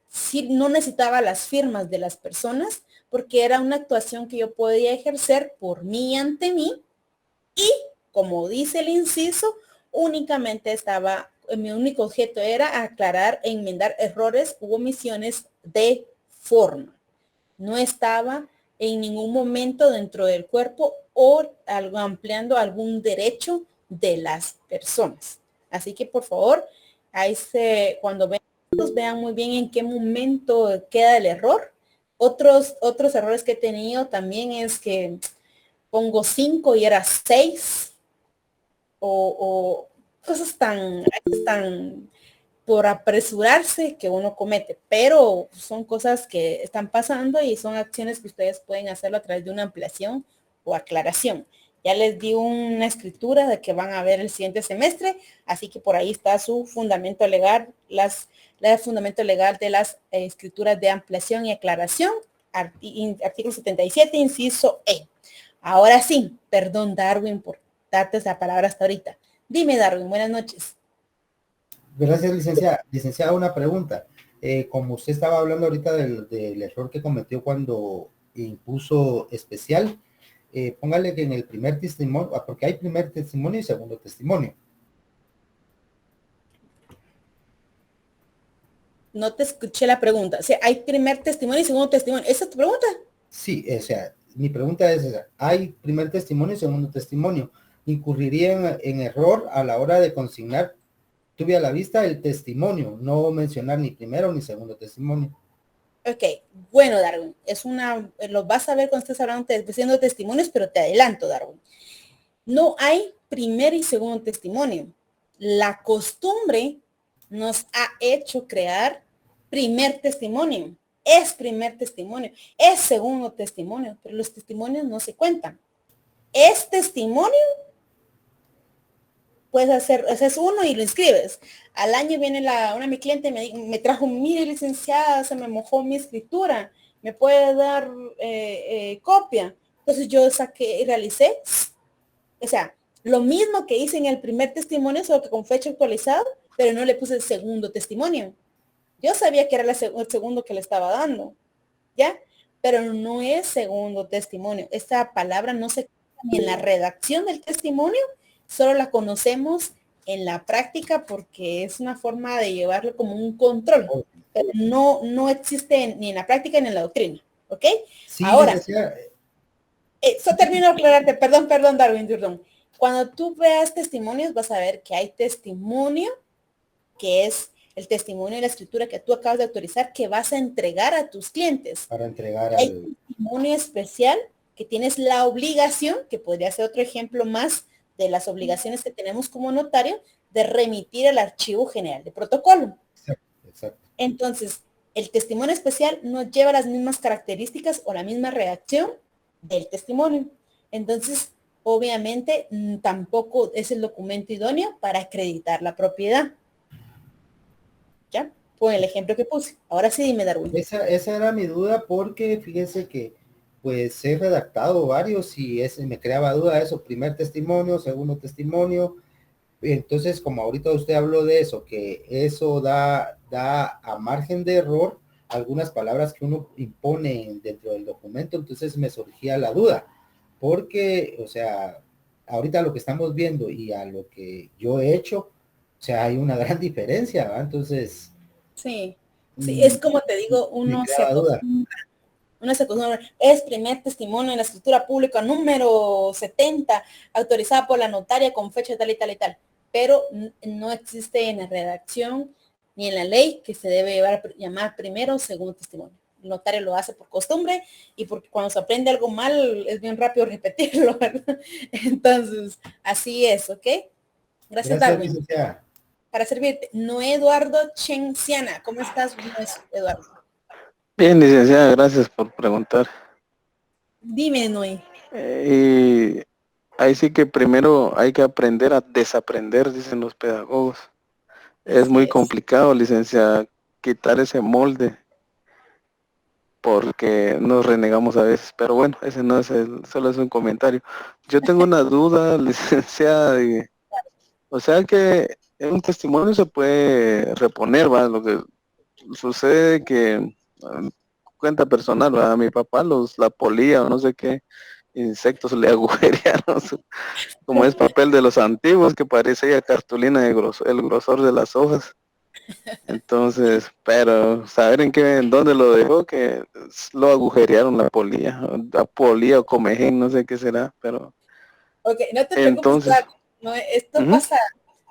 si no necesitaba las firmas de las personas, porque era una actuación que yo podía ejercer por mí ante mí y, como dice el inciso, únicamente mi único objeto era aclarar e enmendar errores u omisiones de forma. No estaba en ningún momento dentro del cuerpo o ampliando algún derecho de las personas. Así que, por favor, cuando vean muy bien en qué momento queda el error. Otros errores que he tenido también es que pongo 5 y era 6 o cosas tan por apresurarse que uno comete, pero son cosas que están pasando y son acciones que ustedes pueden hacerlo a través de una ampliación o aclaración. Ya les di una escritura de que van a ver el siguiente semestre, así que por ahí está su fundamento legal, el fundamento legal de las escrituras de ampliación y aclaración, artículo 77, inciso E. Ahora sí, perdón Darwin por darte esa palabra hasta ahorita. Dime Darwin, buenas noches. Gracias, licenciada. Licenciada, una pregunta. Como usted estaba hablando ahorita del error que cometió cuando impuso especial, póngale que en el primer testimonio, porque hay primer testimonio y segundo testimonio. No te escuché la pregunta. O sea, ¿hay primer testimonio y segundo testimonio? ¿Esa es tu pregunta? Sí, o sea, mi pregunta es esa. Hay primer testimonio y segundo testimonio. ¿Incurriría en error a la hora de consignar, tuve a la vista el testimonio, no mencionar ni primero ni segundo testimonio? Ok, bueno, Darwin, lo vas a ver cuando estés haciendo testimonios, pero te adelanto, Darwin. No hay primer y segundo testimonio. La costumbre nos ha hecho crear primer testimonio. Es primer testimonio, es segundo testimonio, pero los testimonios no se cuentan. Es testimonio, puedes hacer, haces uno y lo inscribes. Al año viene una de mis clientes me trajo, mire licenciada, se me mojó mi escritura, ¿me puede dar copia? Entonces yo saqué y realicé, o sea, lo mismo que hice en el primer testimonio, solo que con fecha actualizada, pero no le puse el segundo testimonio. Yo sabía que era el segundo que le estaba dando, ¿ya? Pero no es segundo testimonio. Esta palabra no se ni en la redacción del testimonio, solo la conocemos en la práctica porque es una forma de llevarlo como un control, pero no existe ni en la práctica ni en la doctrina, ¿ok? Sí, Ahora, licenciada, eso termino de aclararte, perdón, Darwin, perdón. Cuando tú veas testimonios, vas a ver que hay testimonio, que es el testimonio de la escritura que tú acabas de autorizar, que vas a entregar a tus clientes. para entregar Hay al... testimonio especial que tienes la obligación, que podría ser otro ejemplo más de las obligaciones que tenemos como notario, de remitir al archivo general de protocolo. Exacto. Entonces, el testimonio especial no lleva las mismas características o la misma redacción del testimonio. Entonces, obviamente, tampoco es el documento idóneo para acreditar la propiedad. ¿Ya? Por el ejemplo que puse. Ahora sí, dime, Darwin. Esa era mi duda porque fíjese que pues he redactado varios y me creaba duda eso, primer testimonio, segundo testimonio. Entonces, como ahorita usted habló de eso, que eso da a margen de error algunas palabras que uno impone dentro del documento, entonces me surgía la duda, porque, o sea, ahorita lo que estamos viendo y a lo que yo he hecho, o sea, hay una gran diferencia, ¿verdad? Entonces, Sí, sí, es como te digo, me creaba duda. uno se acostumbra, es primer testimonio en la escritura pública número 70, autorizada por la notaria con fecha tal y tal y tal, pero no existe en la redacción ni en la ley que se debe llamar primero o segundo testimonio. El notario lo hace por costumbre y porque cuando se aprende algo mal es bien rápido repetirlo, ¿verdad? Entonces, así es, ¿ok? Gracias, Gracias, Darwin. licenciada. Para servirte, no Eduardo Chenciana. ¿Cómo estás, Eduardo? Bien, licenciada, gracias por preguntar. Dime, Noé. Y ahí sí que primero hay que aprender a desaprender, dicen los pedagogos. Es Así muy es. complicado, licenciada, quitar ese molde porque nos renegamos a veces. Pero bueno, ese no es solo es un comentario. Yo tengo una duda, licenciada, o sea que en un testimonio se puede reponer, ¿va? Lo que sucede que cuenta personal, ¿va? A mi papá la polilla o no sé qué insectos le agujerearon, como es papel de los antiguos que parecía cartulina de el grosor de las hojas. Entonces, pero saber en dónde lo dejó, que lo agujerearon la polilla o comején, no sé qué será, pero Ok, no te preocupes, entonces, claro. No, esto ujú, pasa,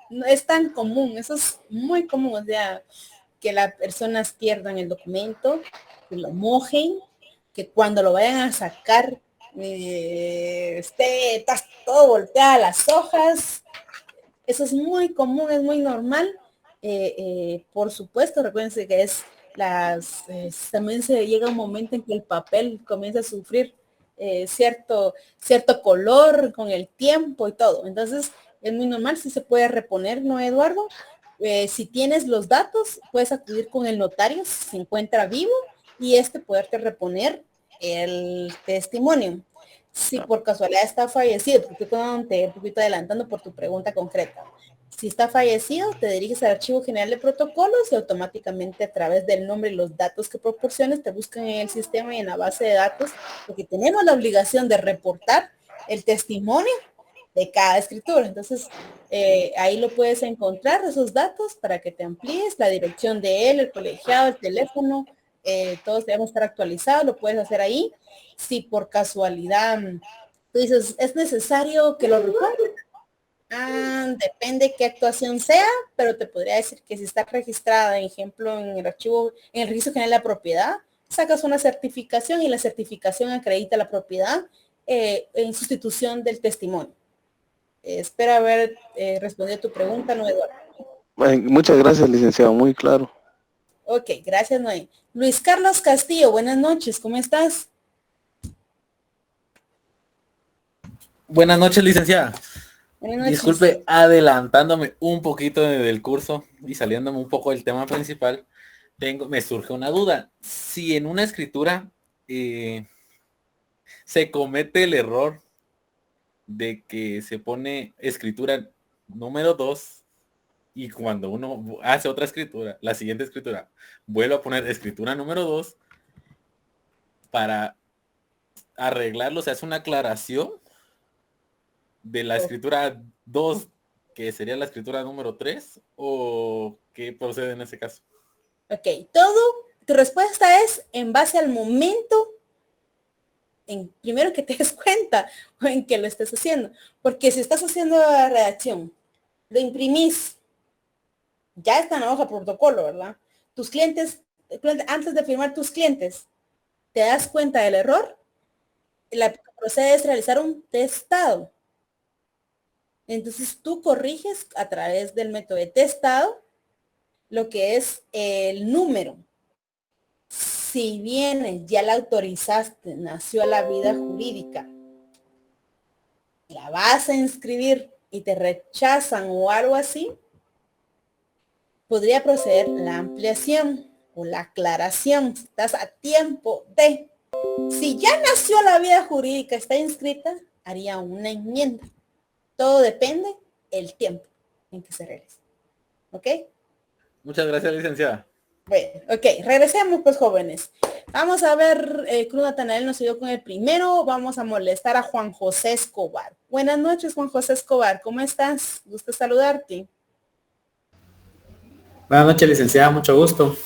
no es tan común, eso es muy común, o sea, que las personas pierdan el documento, que lo mojen, que cuando lo vayan a sacar, estás todo volteada las hojas. Eso es muy común, es muy normal. Por supuesto, recuérdense que también se llega un momento en que el papel comienza a sufrir cierto color con el tiempo y todo. Entonces, es muy normal, si se puede reponer, ¿no, Eduardo? Si tienes los datos, puedes acudir con el notario si se encuentra vivo y poderte reponer el testimonio. Si por casualidad está fallecido, porque te un poquito adelantando por tu pregunta concreta. Si está fallecido, te diriges al Archivo General de Protocolos y automáticamente a través del nombre y los datos que proporciones te buscan en el sistema y en la base de datos, porque tenemos la obligación de reportar el testimonio de cada escritura. Entonces, ahí lo puedes encontrar, esos datos, para que te amplíes, la dirección de él, el colegiado, el teléfono, todos debemos estar actualizados, lo puedes hacer ahí. Si por casualidad tú dices, es necesario que lo reponga, depende qué actuación sea, pero te podría decir que si está registrada, por ejemplo, en el archivo, en el registro general de la propiedad, sacas una certificación y la certificación acredita la propiedad en sustitución del testimonio. Espero haber respondido tu pregunta, ¿no, Eduardo? bueno, muchas gracias, licenciado, muy claro. Ok, gracias, Noé. Luis Carlos Castillo, buenas noches, ¿cómo estás? Buenas noches, licenciada. Buenas noches. Disculpe, adelantándome un poquito del curso y saliéndome un poco del tema principal, me surge una duda. Si en una escritura se comete el error de que se pone escritura número 2 y cuando uno hace otra escritura, la siguiente escritura, vuelve a poner escritura número 2 para arreglarlo, se hace una aclaración de la escritura 2, que sería la escritura número 3, o qué procede en ese caso? Ok, tu respuesta es en base al momento primero que te des cuenta o en que lo estés haciendo. Porque si estás haciendo la redacción, lo imprimís, ya está en la hoja protocolo, ¿verdad? Tus clientes, antes de firmar tus clientes, te das cuenta del error, la procede es realizar un testado. Entonces tú corriges a través del método de testado lo que es el número. Si bien ya la autorizaste, nació la vida jurídica, la vas a inscribir y te rechazan o algo así, podría proceder la ampliación o la aclaración. Estás a tiempo de. Si ya nació la vida jurídica, está inscrita, haría una enmienda. Todo depende del tiempo en que se realice. ¿Ok? Muchas gracias, licenciada. Bueno, ok, regresemos pues, jóvenes. Vamos a ver, Cruz Natanael nos ayudó con el primero. Vamos a molestar a Juan José Escobar. Buenas noches, Juan José Escobar. ¿Cómo estás? Gusto saludarte. Buenas noches, licenciada. Mucho gusto.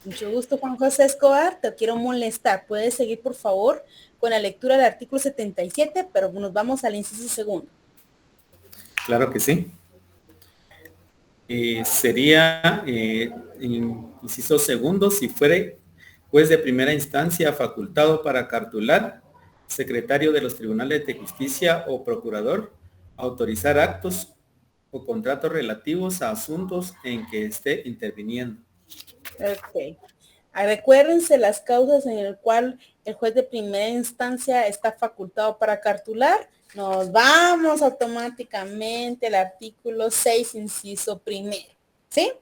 Mucho gusto, Juan José Escobar. Te quiero molestar. Puedes seguir, por favor, con la lectura del artículo 77, pero nos vamos al inciso segundo. Claro que sí. Sería inciso segundo, si fuere juez de primera instancia facultado para cartular, secretario de los tribunales de justicia o procurador, autorizar actos o contratos relativos a asuntos en que esté interviniendo. Ok. Recuérdense las causas en el cual el juez de primera instancia está facultado para cartular. Nos vamos automáticamente al artículo 6, inciso primero, ¿sí?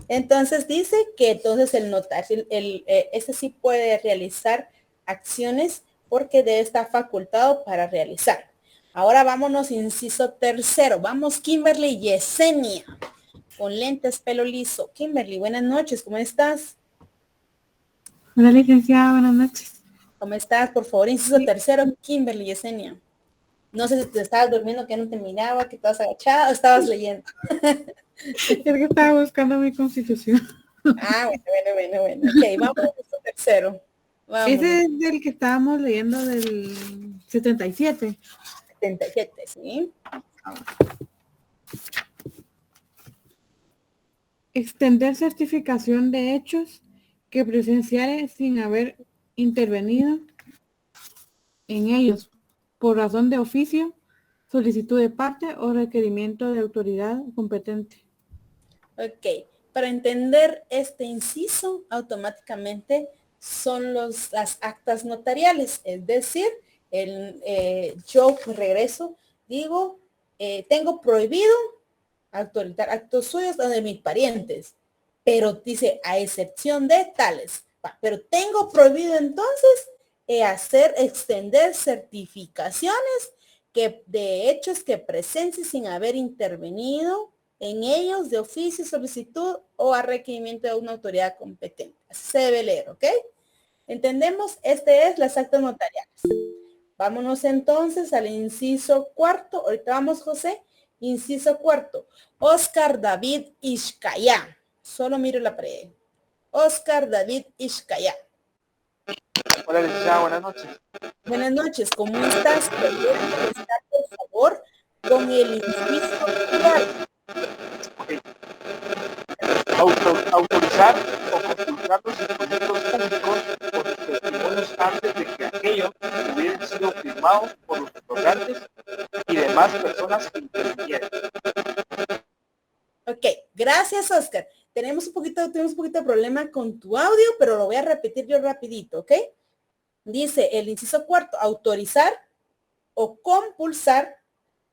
Entonces dice que entonces el notario, ese sí puede realizar acciones porque debe estar facultado para realizar. Ahora vámonos, inciso tercero. Vamos, Kimberly Yesenia, con lentes, pelo liso. Kimberly, buenas noches, ¿cómo estás? Hola, licenciada, buenas noches. ¿Cómo estás? Por favor, inciso tercero, Kimberly Yesenia. No sé si te estabas durmiendo, que no te miraba, que estabas agachada o estabas leyendo. Es que estaba buscando mi constitución. Ah, bueno. Ok, vamos al inciso tercero. Vamos. Ese es del que estábamos leyendo del 77. 77, ¿sí? Extender certificación de hechos que presenciare sin haber intervenido en ellos por razón de oficio, solicitud de parte o requerimiento de autoridad competente. Ok, para entender este inciso, automáticamente son las actas notariales, es decir, yo regreso, digo, tengo prohibido autorizar actos suyos de mis parientes, pero dice a excepción de tales, pero tengo prohibido entonces extender certificaciones de hechos que presencie sin haber intervenido en ellos de oficio, solicitud o a requerimiento de una autoridad competente. Así se debe leer, ¿ok? ¿Entendemos? Este es las actas notariales. Vámonos entonces al inciso cuarto. Ahorita vamos, José. Inciso cuarto. Oscar David Ishkaya. Solo miro la pared. Oscar David Ishkaya. Hola, licenciada, buenas noches. Buenas noches, ¿cómo estás? ¿Puedes estar, por favor, con el inciso cuarto? Autorizar o consultar los instrumentos públicos por los testimonios antes de que aquellos hubieran sido firmados por los otorgantes y demás personas que intervinieron. Ok, gracias, Oscar. Tenemos un poquito de problema con tu audio, pero lo voy a repetir yo rapidito, ¿ok? Dice el inciso cuarto, autorizar o compulsar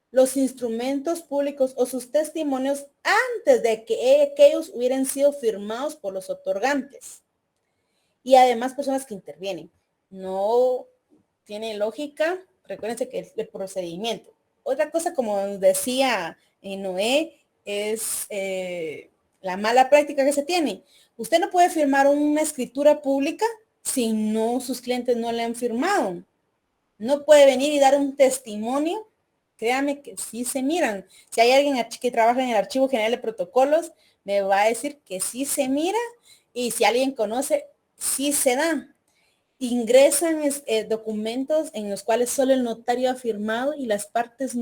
los instrumentos públicos o sus testimonios antes de que aquellos hubieran sido firmados por los otorgantes. Y además personas que intervienen. No tiene lógica. Recuérdense que es el procedimiento. Otra cosa, como decía Noé, es la mala práctica que se tiene. Usted no puede firmar una escritura pública si no sus clientes no le han firmado. No puede venir y dar un testimonio créame que sí se miran. Si hay alguien que trabaja en el Archivo General de Protocolos, me va a decir que sí se mira, y si alguien conoce, sí se da. Ingresan documentos en los cuales solo el notario ha firmado y las partes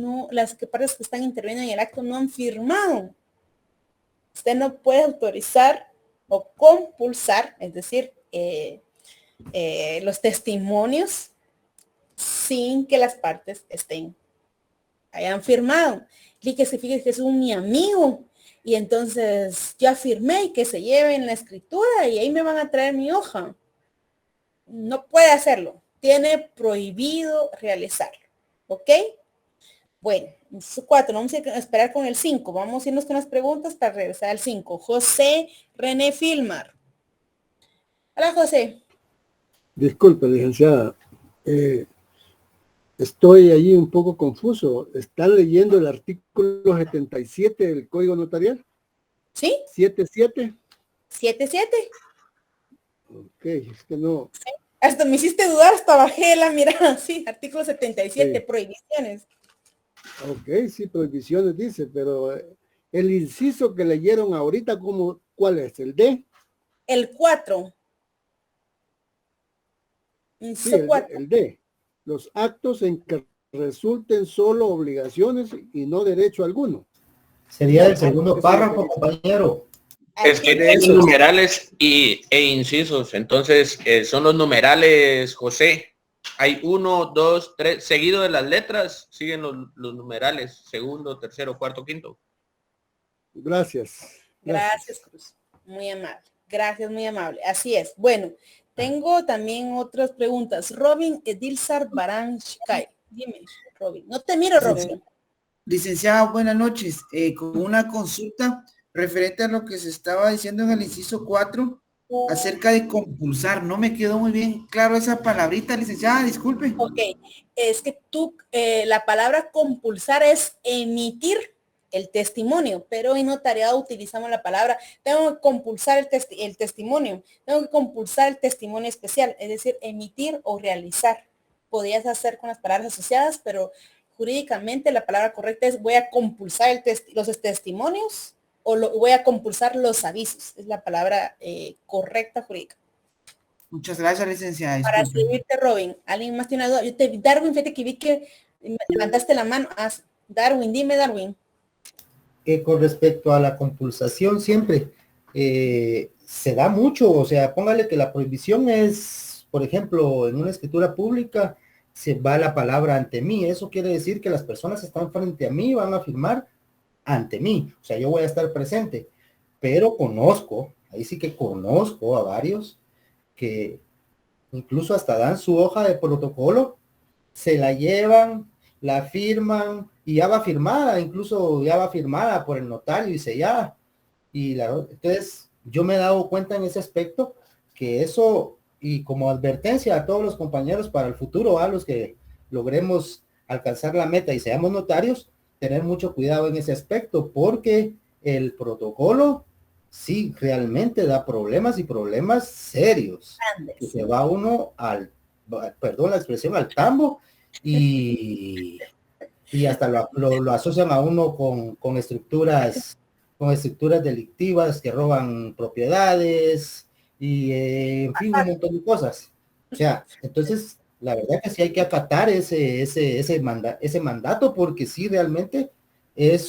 partes que están interviniendo en el acto no han firmado. Usted no puede autorizar o compulsar, es decir, los testimonios sin que las partes hayan firmado. Y que se fije que es mi amigo, y entonces yo afirmé y que se lleven la escritura y ahí me van a traer mi hoja. No puede hacerlo. Tiene prohibido realizarlo. ¿Ok? Bueno, 4. Vamos a esperar con el 5. Vamos a irnos con las preguntas para regresar al 5. José René Filmar. Hola, José. Disculpe, licenciada. Estoy allí un poco confuso. ¿Están leyendo el artículo 77 del Código Notarial? ¿Sí? 77. 77. Ok, es que no. Sí. Hasta me hiciste dudar, hasta bajé la mirada. Sí, artículo 77, sí. Prohibiciones. Ok, sí, prohibiciones dice, pero el inciso que leyeron ahorita, ¿cuál es? ¿El D? El 4. Sí, el D. Los actos en que resulten solo obligaciones y no derecho alguno. Sería el segundo párrafo, compañero. Es que hay numerales e incisos, entonces son los numerales, José. Hay 1, 2, 3, seguido de las letras, siguen los numerales, segundo, tercero, cuarto, quinto. Gracias. Gracias, Cruz. Muy amable. Gracias, muy amable. Así es. Bueno, tengo también otras preguntas. Robin Edilzar Barán Shkai. Dime, Robin. No te miro, Robin. Licenciada, buenas noches. Con una consulta referente a lo que se estaba diciendo en el inciso 4 acerca de compulsar. No me quedó muy bien claro esa palabrita, licenciada, disculpe. Ok, es que la palabra compulsar es emitir el testimonio, pero en notariado utilizamos la palabra, tengo que compulsar el testimonio, tengo que compulsar el testimonio especial, es decir, emitir o realizar. Podrías hacer con las palabras asociadas, pero jurídicamente la palabra correcta es voy a compulsar los testimonios o voy a compulsar los avisos. Es la palabra correcta jurídica. Muchas gracias, licenciada. Para servirte, Robin. ¿Alguien más tiene una duda? Darwin, fíjate que vi que levantaste la mano. Darwin, dime, Darwin. Con respecto a la compulsación, siempre se da mucho. O sea, póngale que la prohibición es, por ejemplo, en una escritura pública, se va la palabra ante mí. Eso quiere decir que las personas están frente a mí, van a firmar ante mí, o sea, yo voy a estar presente, pero ahí sí que conozco a varios que incluso hasta dan su hoja de protocolo, se la llevan, la firman y ya va firmada, incluso ya va firmada por el notario y sellada. Entonces, yo me he dado cuenta en ese aspecto que eso, y como advertencia a todos los compañeros para el futuro, a los que logremos alcanzar la meta y seamos notarios, tener mucho cuidado en ese aspecto, porque el protocolo sí realmente da problemas y problemas serios. Que se va uno perdón la expresión, al tambo y hasta lo asocian a uno con estructuras delictivas que roban propiedades y en fin, un montón de cosas. O sea, entonces la verdad que sí hay que acatar ese mandato, porque sí realmente es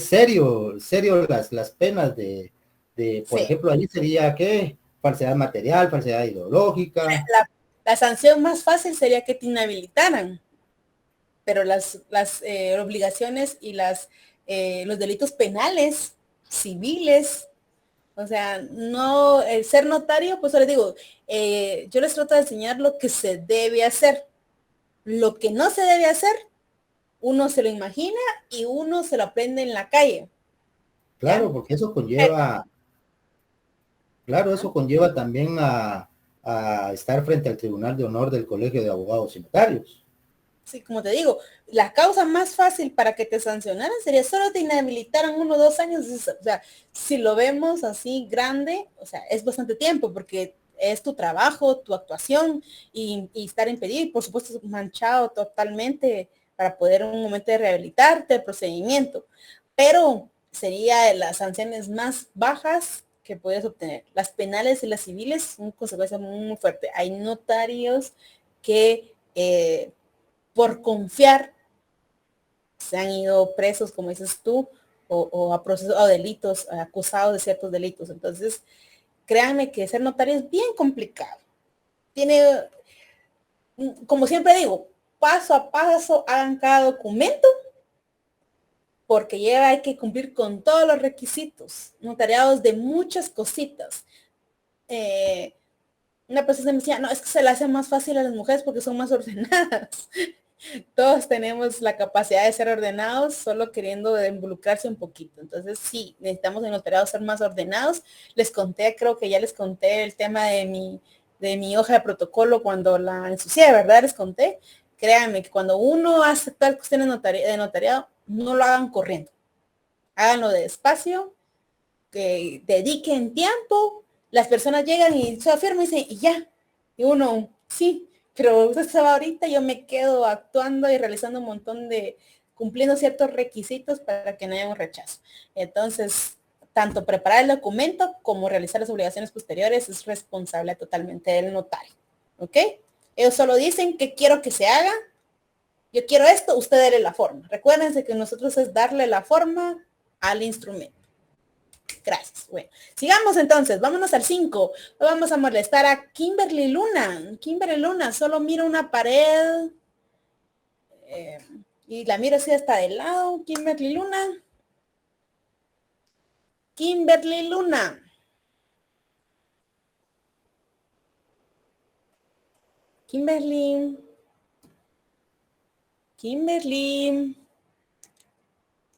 serio las penas por ejemplo, ahí sería que falsedad material, falsedad ideológica. La sanción más fácil sería que te inhabilitaran, pero las obligaciones y los delitos penales, civiles, o sea, no, ser notario, pues les digo, yo les trato de enseñar lo que se debe hacer. Lo que no se debe hacer, uno se lo imagina y uno se lo aprende en la calle. Claro, ¿ya? Porque eso conlleva, también a estar frente al Tribunal de Honor del Colegio de Abogados y Notarios. Sí, como te digo, la causa más fácil para que te sancionaran sería solo te inhabilitaran 1 o 2 años. O sea, si lo vemos así grande, o sea, es bastante tiempo porque es tu trabajo, tu actuación y estar impedido y por supuesto manchado totalmente para poder en un momento de rehabilitarte el procedimiento, pero sería de las sanciones más bajas que puedes obtener. Las penales y las civiles son consecuencias muy fuertes. Hay notarios que por confiar se han ido presos, como dices tú, o a procesos o delitos, acusados de ciertos delitos. Entonces, créanme que ser notario es bien complicado. Tiene, como siempre digo, paso a paso hagan cada documento, porque ya hay que cumplir con todos los requisitos, notariados de muchas cositas. Una persona me decía, no, es que se le hace más fácil a las mujeres porque son más ordenadas. Todos tenemos la capacidad de ser ordenados, solo queriendo involucrarse un poquito. Entonces sí, necesitamos en notariados ser más ordenados. Les conté, creo que ya les conté el tema de mi hoja de protocolo cuando la ensucié, ¿verdad? Les conté. Créanme que cuando uno hace tal cuestión de notariado, no lo hagan corriendo. Háganlo despacio, que dediquen tiempo. Las personas llegan y se afirman y dicen, y ya. Y uno, sí, pero usted se va ahorita, yo me quedo actuando y realizando un montón de, cumpliendo ciertos requisitos para que no haya un rechazo. Entonces, tanto preparar el documento como realizar las obligaciones posteriores es responsable totalmente del notario. ¿Ok? Ellos solo dicen que quiero que se haga, yo quiero esto, usted dele la forma. Recuérdense que nosotros es darle la forma al instrumento. Gracias. Bueno, sigamos entonces, vámonos al 5. Vamos a molestar a Kimberly Luna. Kimberly Luna, solo miro una pared y la miro así hasta de lado. Kimberly Luna. Kimberly Luna. Kimberly. Kimberly.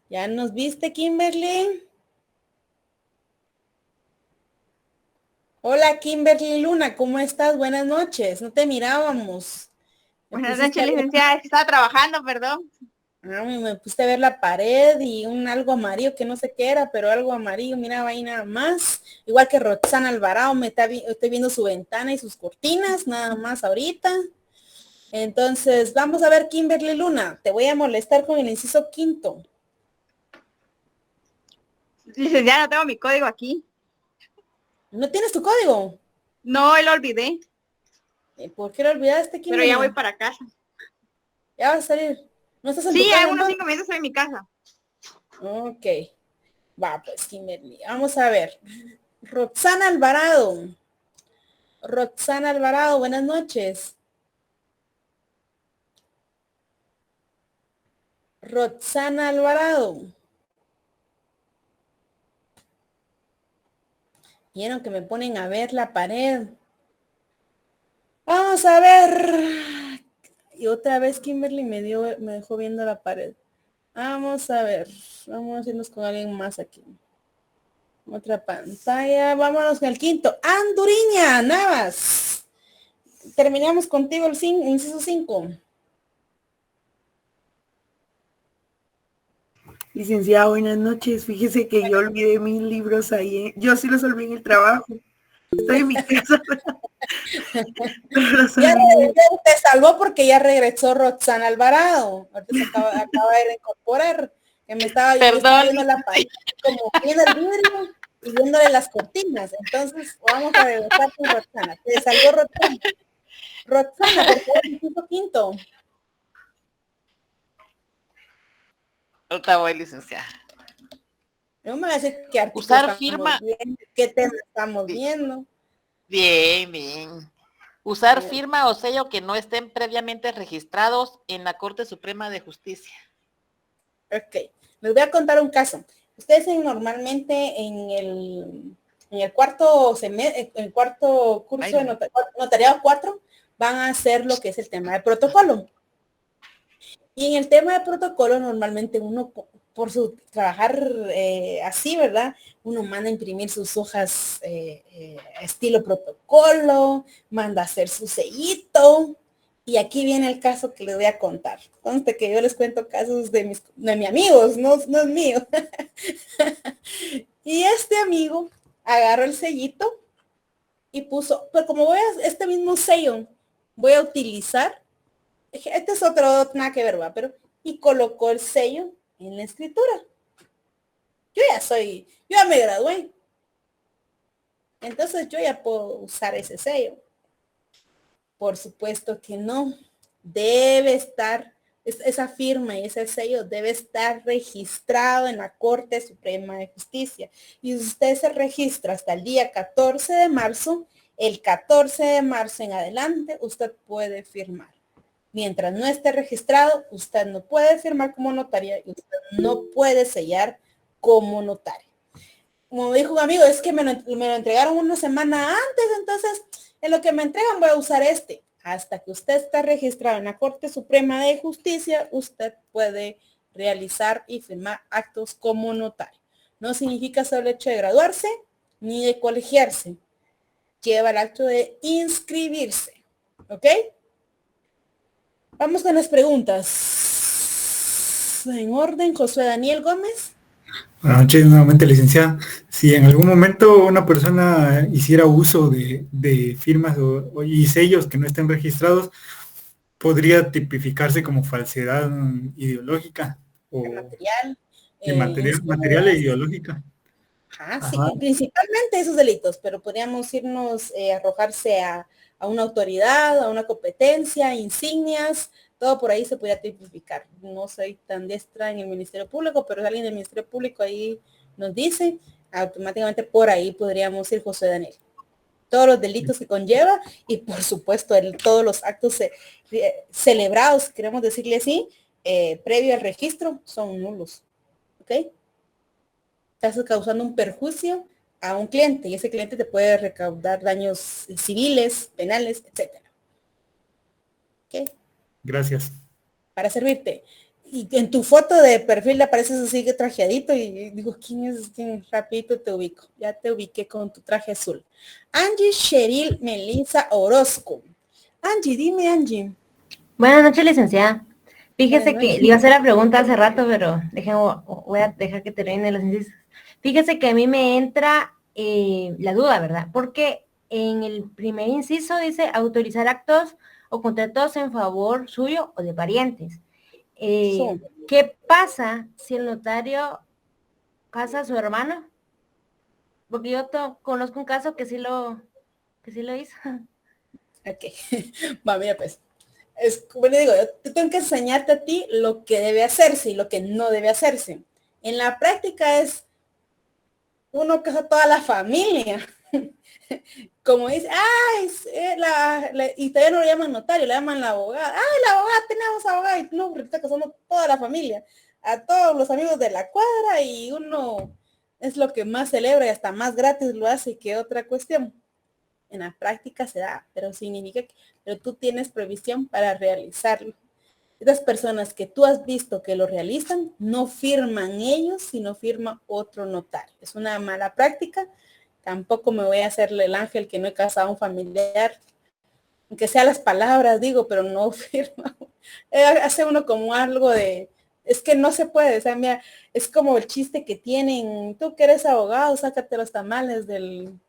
¿Ya nos viste, Kimberly? Hola, Kimberly Luna, ¿cómo estás? Buenas noches, no te mirábamos. Buenas noches, licenciada, estaba trabajando, perdón. Me puse a ver la pared y algo amarillo que no sé qué era, pero algo amarillo, miraba ahí nada más. Igual que Roxana Alvarado, estoy viendo su ventana y sus cortinas, nada más ahorita. Entonces, vamos a ver, Kimberly Luna, te voy a molestar con el inciso 5. Licenciada, no tengo mi código aquí. ¿No tienes tu código? No, lo olvidé. ¿Por qué lo olvidaste, Kimberly? Pero ya voy para casa. ¿Ya vas a salir? ¿No estás en tu Sí, casa, hay unos no? 5 minutos en mi casa. Ok. Va, pues, Kimberly. Vamos a ver. Roxana Alvarado. Roxana Alvarado, buenas noches. Roxana Alvarado. Vieron que me ponen a ver la pared. Vamos a ver. Y otra vez Kimberly me dejó viendo la pared. Vamos a ver. Vamos a irnos con alguien más aquí. Otra pantalla. Vámonos con el 5. Anduriña Navas. Terminamos contigo el inciso 5. Licenciada, buenas noches. Fíjese que yo olvidé mis libros ahí. Yo sí los olvidé en el trabajo. Estoy en mi casa. Ya te salvó porque ya regresó Roxana Alvarado. Ahorita se acaba de incorporar. Que me estaba viendo la pared, como viendo el vidrio y viéndole las cortinas. Entonces, vamos a regresar con Roxana. Te salvó Roxana. Roxana, por favor, inciso 5. Ahorita voy, licenciada. No me va a decir que usar firma. ¿Qué tema estamos viendo? Bien, bien. Usar firma o sello que no estén previamente registrados en la Corte Suprema de Justicia. Ok, les voy a contar un caso. Ustedes normalmente en el cuarto curso de notariado 4 van a hacer lo que es el tema de protocolo. Y en el tema de protocolo, normalmente uno, por su trabajar así, ¿verdad? Uno manda a imprimir sus hojas estilo protocolo, manda a hacer su sellito. Y aquí viene el caso que les voy a contar. Conste que yo les cuento casos de mis amigos, no es mío. Y este amigo agarró el sellito y puso, pero como este mismo sello voy a utilizar. Este es otro, nada que ver, va, pero y colocó el sello en la escritura. Yo ya me gradué. Entonces yo ya puedo usar ese sello. Por supuesto que no. Debe estar, esa firma y ese sello debe estar registrado en la Corte Suprema de Justicia. Y usted se registra hasta el día 14 de marzo. El 14 de marzo en adelante usted puede firmar. Mientras no esté registrado, usted no puede firmar como notaria y usted no puede sellar como notario. Como dijo un amigo, es que me lo entregaron una semana antes, entonces en lo que me entregan voy a usar este. Hasta que usted está registrado en la Corte Suprema de Justicia, usted puede realizar y firmar actos como notario. No significa solo el hecho de graduarse ni de colegiarse. Lleva el acto de inscribirse. ¿Ok? Vamos con las preguntas. En orden, Josué Daniel Gómez. Buenas noches nuevamente, licenciada. Si en algún momento una persona hiciera uso de firmas y sellos que no estén registrados, ¿podría tipificarse como falsedad ideológica? O material e ideológica. Sí, principalmente esos delitos, pero podríamos irnos arrojarse a una autoridad, a una competencia, insignias, todo por ahí se podría tipificar. No soy tan diestra en el Ministerio Público, pero alguien del Ministerio Público ahí nos dice, automáticamente por ahí podríamos ir, José Daniel. Todos los delitos que conlleva y por supuesto todos los actos celebrados, queremos decirle así, previo al registro, son nulos. ¿Ok? Estás causando un perjuicio a un cliente y ese cliente te puede recaudar daños civiles, penales, etcétera. ¿Ok? Gracias. Para servirte. Y en tu foto de perfil le apareces así que trajeadito y digo, ¿quién es? ¿Quién? Rapidito te ubico. Ya te ubiqué con tu traje azul. Angie Cheryl Melissa Orozco. Angie, dime Angie. Buenas noches, licenciada. Fíjese que le iba a hacer la pregunta hace rato, pero voy a dejar que termine los incisos. Fíjese que a mí me entra la duda, ¿verdad? Porque en el primer inciso dice autorizar actos o contratos en favor suyo o de parientes. ¿Qué pasa si el notario casa a su hermano? Porque yo conozco un caso que sí lo hizo. Ok, va, mira pues. Es como le digo, yo tengo que enseñarte a ti lo que debe hacerse y lo que no debe hacerse. En la práctica es uno casa a toda la familia. Como dice, ay, y todavía no lo llaman notario, le llaman la abogada. Ay, la abogada, tenemos abogada. Y no, resulta que somos toda la familia, a todos los amigos de la cuadra y uno es lo que más celebra y hasta más gratis lo hace que otra cuestión. En la práctica se da, pero significa que pero tú tienes previsión para realizarlo. Estas personas que tú has visto que lo realizan, no firman ellos, sino firma otro notario. Es una mala práctica. Tampoco me voy a hacerle el ángel que no he casado a un familiar, aunque sea las palabras, digo, pero no firma. Hace uno como algo de, es que no se puede, o sea, mira, es como el chiste que tienen, tú que eres abogado, sácate los tamales del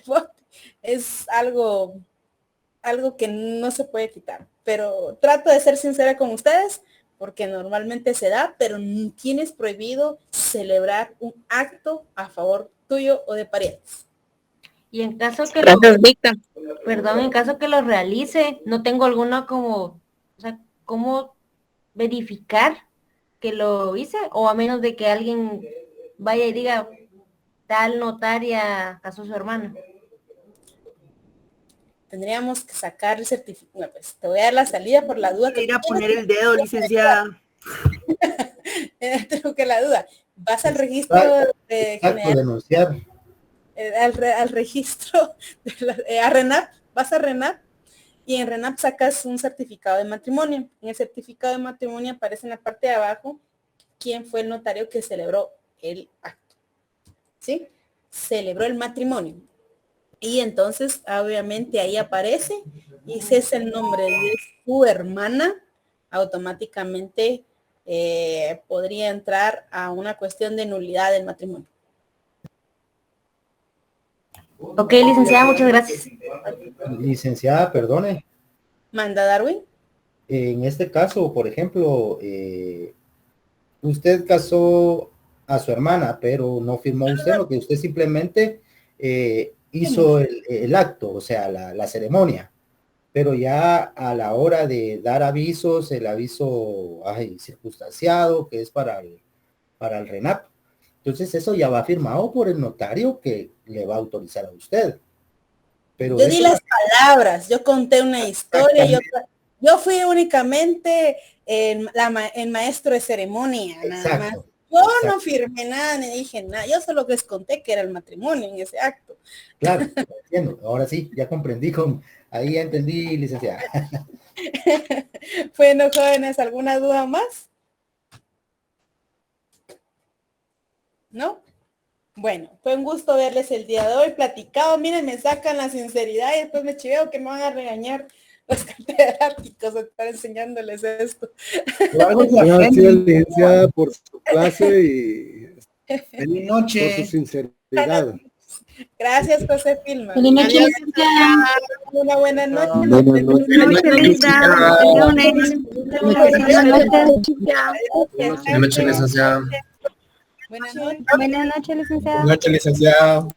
bote. Es algo que no se puede quitar, pero trato de ser sincera con ustedes, porque normalmente se da, pero tienes prohibido celebrar un acto a favor tuyo o de parientes. Y en caso que en caso que lo realice, no tengo alguna como, o sea, ¿cómo verificar que lo hice? O a menos de que alguien vaya y diga, tal notaria casó a su hermano. Tendríamos que sacar el certificado. Bueno, pues te voy a dar la salida por la duda. Ir a poner el dedo, licenciada. Tengo que la duda. Vas al registro de denunciar. Al registro, a RENAP, vas a RENAP y en RENAP sacas un certificado de matrimonio. En el certificado de matrimonio aparece en la parte de abajo quién fue el notario que celebró el acto. ¿Sí? Celebró el matrimonio. Y entonces, obviamente, ahí aparece y ese es el nombre de su hermana, automáticamente podría entrar a una cuestión de nulidad del matrimonio. Ok, licenciada, muchas gracias. Licenciada, perdone. Manda, Darwin. en este caso, por ejemplo, usted casó a su hermana, pero no firmó usted, lo que usted simplemente hizo el acto, o sea, la ceremonia. Pero ya a la hora de dar avisos, el aviso circunstanciado, que es para el RENAP, entonces eso ya va firmado por el notario que le va a autorizar a usted. Pero yo di las palabras, yo conté una historia, yo fui únicamente el maestro de ceremonia, nada más. Yo no firmé nada, ni dije nada, yo solo les conté que era el matrimonio en ese acto. Claro, entiendo. Ahora sí, ya comprendí, ahí ya entendí, licenciada. Bueno, jóvenes, ¿alguna duda más? ¿No? Bueno, fue un gusto verles el día de hoy, platicado. Miren, me sacan la sinceridad y después me chiveo que me van a regañar los catedráticos a estar enseñándoles esto. Gracias, licenciada, por su clase y feliz noche. Por su sinceridad. Gracias, José Filma. Feliz noche, licenciada. Una buena noche. Buenas noches, licenciada. Buenas noches, licenciada. Buenas noches, licenciada.